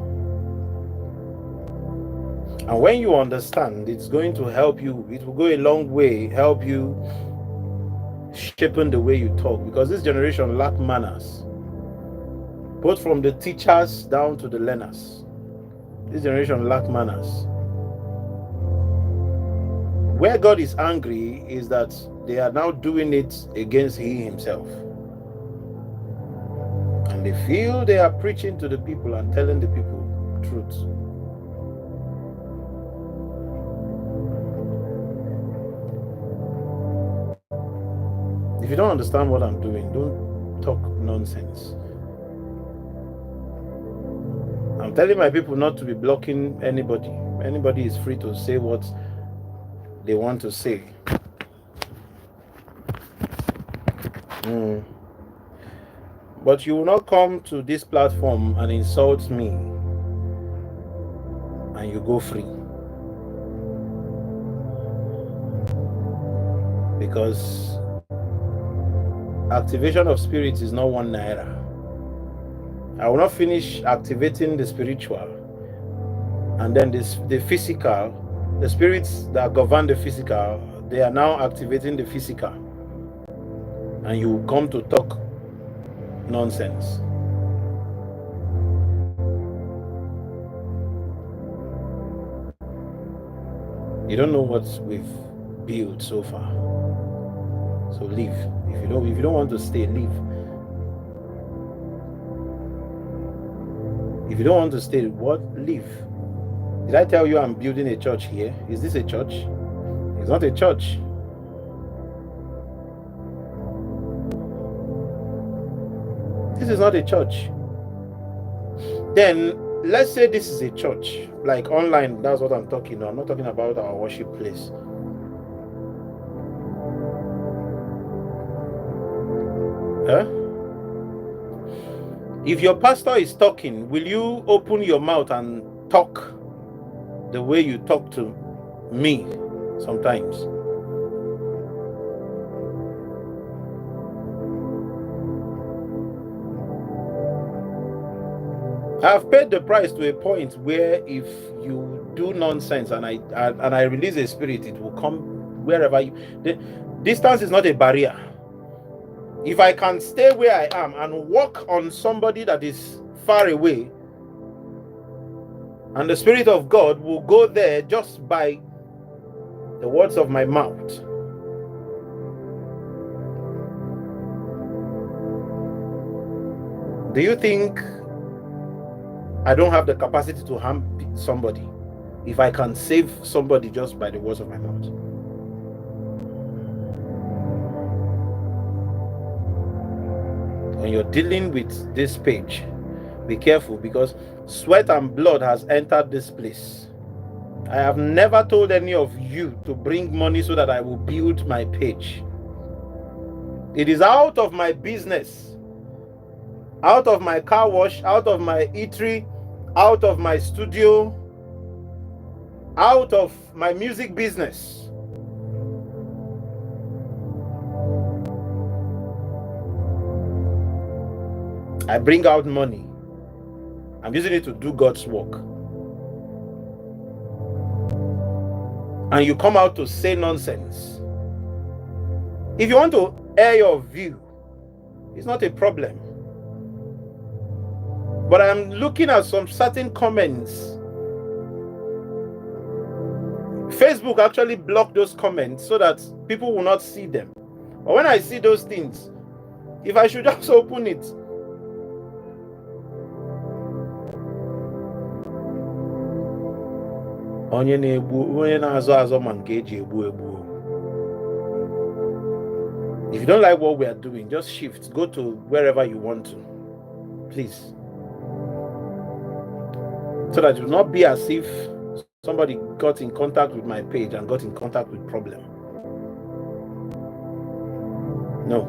And when you understand, it's going to help you. It will go a long way, help you shaping the way you talk, because this generation lack manners, both from the teachers down to the learners. This generation lack manners. Where God is angry is that they are now doing it against He Himself. And they feel they are preaching to the people and telling the people truth. If you don't understand what I'm doing, don't talk nonsense. I'm telling my people not to be blocking anybody. Anybody is free to say what they want to say. But you will not come to this platform and insult me and you go free. Because activation of spirits is not 1 naira. I will not finish activating the spiritual and then the physical, the spirits that govern the physical, they are now activating the physical, and you come to talk nonsense. You don't know what we've built so far, so leave. If you don't want to stay, leave. If you don't want to stay, what? Leave. Did I tell you I'm building a church here? Is this a church? It's not a church. This is not a church. Then let's say this is a church, like online. That's what I'm talking about. I'm not talking about our worship place. Huh? If your pastor is talking, will you open your mouth and talk the way you talk to me sometimes? I've paid the price to a point where if you do nonsense and I release a spirit, it will come wherever you. The distance is not a barrier. If I can stay where I am and walk on somebody that is far away, and the Spirit of God will go there just by the words of my mouth. Do you think I don't have the capacity to harm somebody if I can save somebody just by the words of my mouth? When you're dealing with this page, be careful, because sweat and blood has entered this place. I have never told any of you to bring money so that I will build my page. It is out of my business, out of my car wash, out of my eatery, out of my studio, out of my music business. I bring out money. I'm using it to do God's work. And you come out to say nonsense. If you want to air your view, it's not a problem. But I'm looking at some certain comments. Facebook actually blocked those comments so that people will not see them. But when I see those things, if I should just open it, onye na-azọ azọ ma nke eji egbu egbu. If you don't like what we are doing, just shift, go to wherever you want to, please, so that it will not be as if somebody got in contact with my page and got in contact with problem. No.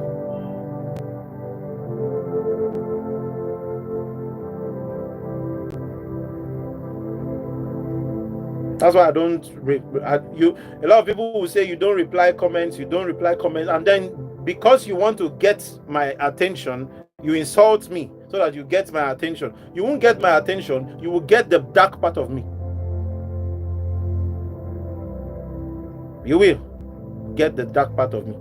That's why I don't. A lot of people will say you don't reply comments, and then because you want to get my attention, you insult me so that you get my attention. You won't get my attention. You will get the dark part of me. You will get the dark part of me.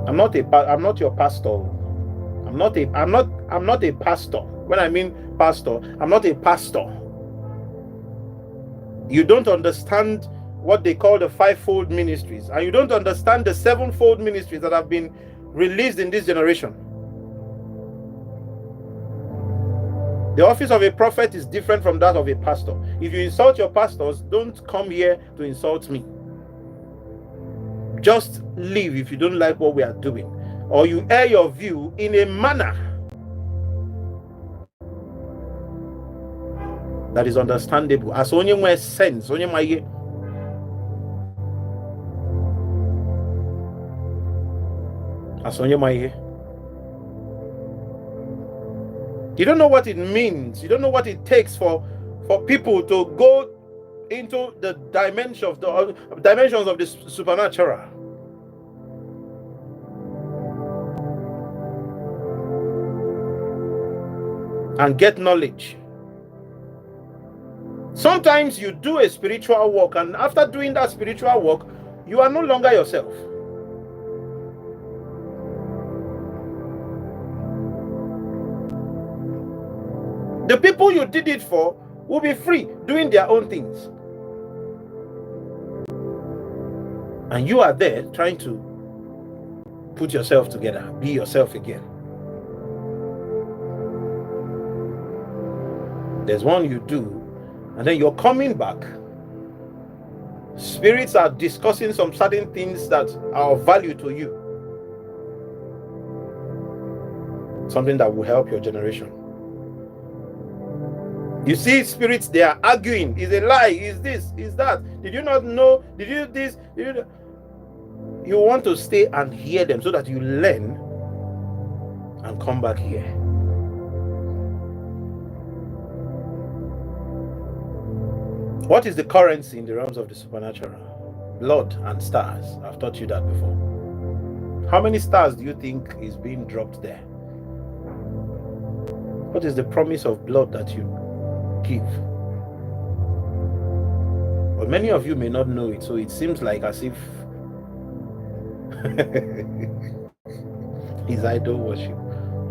I'm not your pastor. I'm not a pastor. When I mean pastor, I'm not a pastor. You don't understand what they call the fivefold ministries, and you don't understand the sevenfold ministries that have been released in this generation. The office of a prophet is different from that of a pastor. If you insult your pastors, don't come here to insult me. Just leave if you don't like what we are doing, or you air your view in a manner that is understandable. As only my sense, only my you don't know what it means. You don't know what it takes for people to go into the dimensions of the supernatural. And get knowledge. Sometimes you do a spiritual work, and after doing that spiritual work, you are no longer yourself. The people you did it for will be free, doing their own things. And you are there trying to put yourself together, be yourself again. There's one you do, and then you're coming back. Spirits are discussing some certain things that are of value to you. Something that will help your generation. You see spirits, they are arguing. Is a lie, is this, is that. Did you not know? Did you do this? You want to stay and hear them so that you learn and come back here. What is the currency in the realms of the supernatural? Blood and stars. I've taught you that before. How many stars do you think is being dropped there? What is the promise of blood that you give? But many of you may not know it, so it seems like as if is idol worship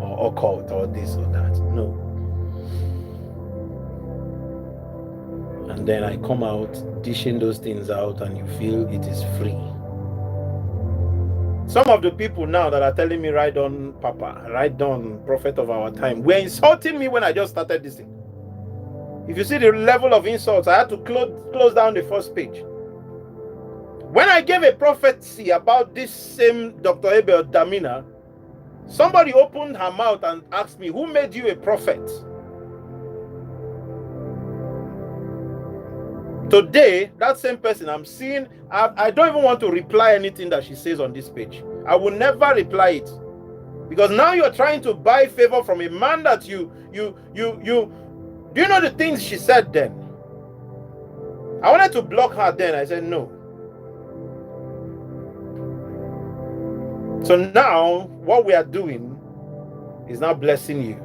or occult or this or that. No. And then I come out dishing those things out, and you feel it is free. Some of the people now that are telling me, right on Papa, right on Prophet of our time, were insulting me when I just started this thing. If you see the level of insults, I had to close down the first page. When I gave a prophecy about this same Dr. Abel Damina, somebody opened her mouth and asked me, who made you a prophet? Today, that same person I'm seeing, I don't even want to reply anything that she says on this page. I will never reply it. Because now you're trying to buy favor from a man that do you know the things she said then? I wanted to block her then. I said no. So now, what we are doing is now blessing you.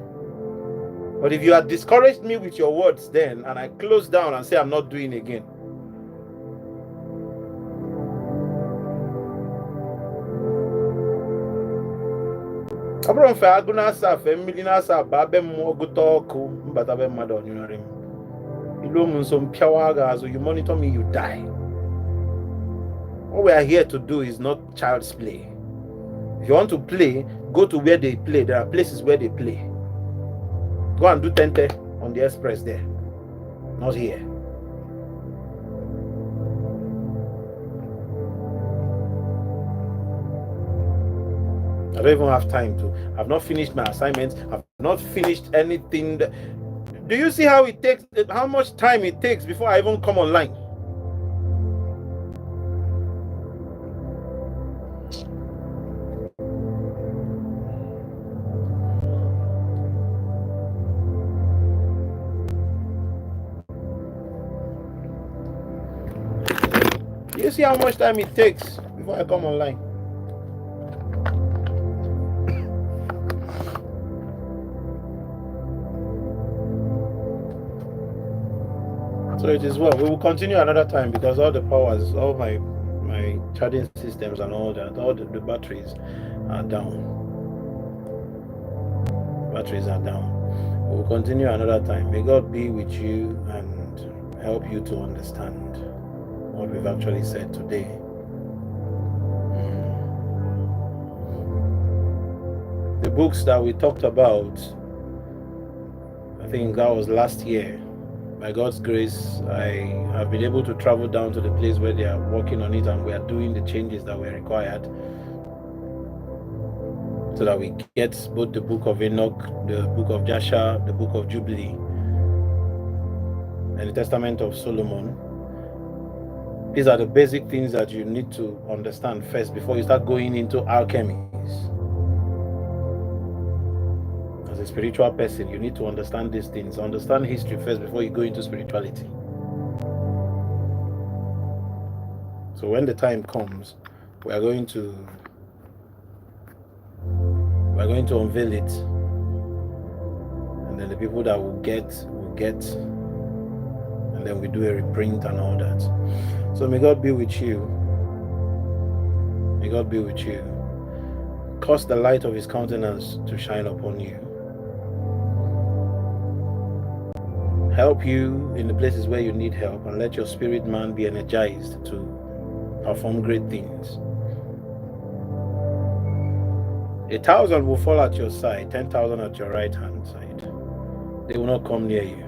But if you had discouraged me with your words then, and I close down and say I'm not doing again, you monitor me, you die. What we are here to do is not child's play. If you want to play, go to where they play. There are places where they play. Go and do tente on the express there. Not here. I don't even have time to. I've not finished my assignments. I've not finished anything. Do you see how it takes, how much time it takes before I even come online? You see how much time it takes before I come online? So it is well. We will continue another time because all the powers, all my charging systems and all that, all the batteries are down. Batteries are down. We will continue another time. May God be with you and help you to understand what we've actually said today. The books that we talked about, I think that was last year. By God's grace, I have been able to travel down to the place where they are working on it, and we are doing the changes that were required so that we get both the book of Enoch, the book of Jasher, the book of Jubilee, and the Testament of Solomon. These are the basic things that you need to understand first before you start going into alchemy. As a spiritual person, you need to understand these things. Understand history first before you go into spirituality. So when the time comes, we are going to unveil it, and then the people that will get, and then we do a reprint and all that. So may God be with you. May God be with you. Cause the light of His countenance to shine upon you. Help you in the places where you need help, and let your spirit man be energized to perform great things. 1,000 will fall at your side, 10,000 at your right hand side. They will not come near you.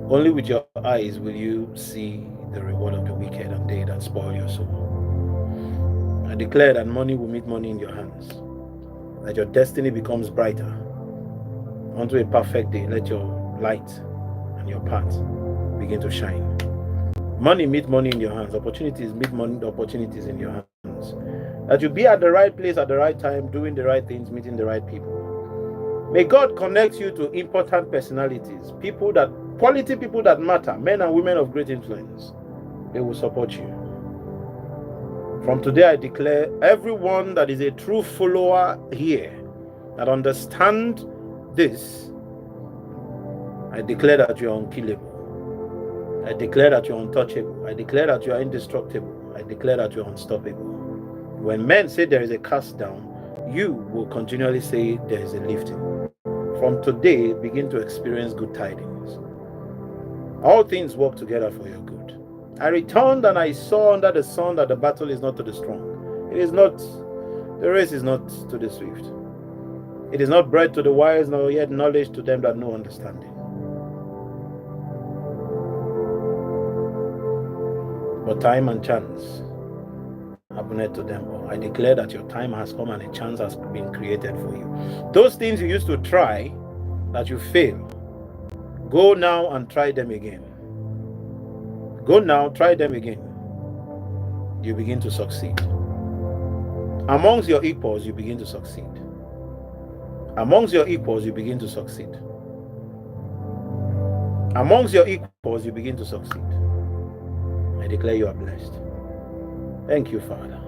Only with your eyes will you see the reward of the wicked and they that spoil your soul. I declare that money will meet money in your hands, that your destiny becomes brighter. Unto a perfect day, let your light and your path begin to shine. Money meet money in your hands. Opportunities meet money, opportunities in your hands. That you be at the right place at the right time, doing the right things, meeting the right people. May God connect you to important personalities, quality people that matter, men and women of great influence. They will support you. From today, I declare everyone that is a true follower here, that understand this, I declare that you are unkillable. I declare that you are untouchable. I declare that you are indestructible. I declare that you are unstoppable. When men say there is a cast down, you will continually say there is a lifting. From today, begin to experience good tidings. All things work together for your good. I returned and I saw under the sun that the battle is not to the strong. It is not, the race is not to the swift. It is not bread to the wise, nor yet knowledge to them that know understanding. But time and chance happened to them all. I declare that your time has come and a chance has been created for you. Those things you used to try that you fail, go now and try them again. Go now, try them again. You begin to succeed. Amongst your equals, you begin to succeed. Amongst your equals, you begin to succeed. Amongst your equals, you begin to succeed. I declare you are blessed. Thank you, Father.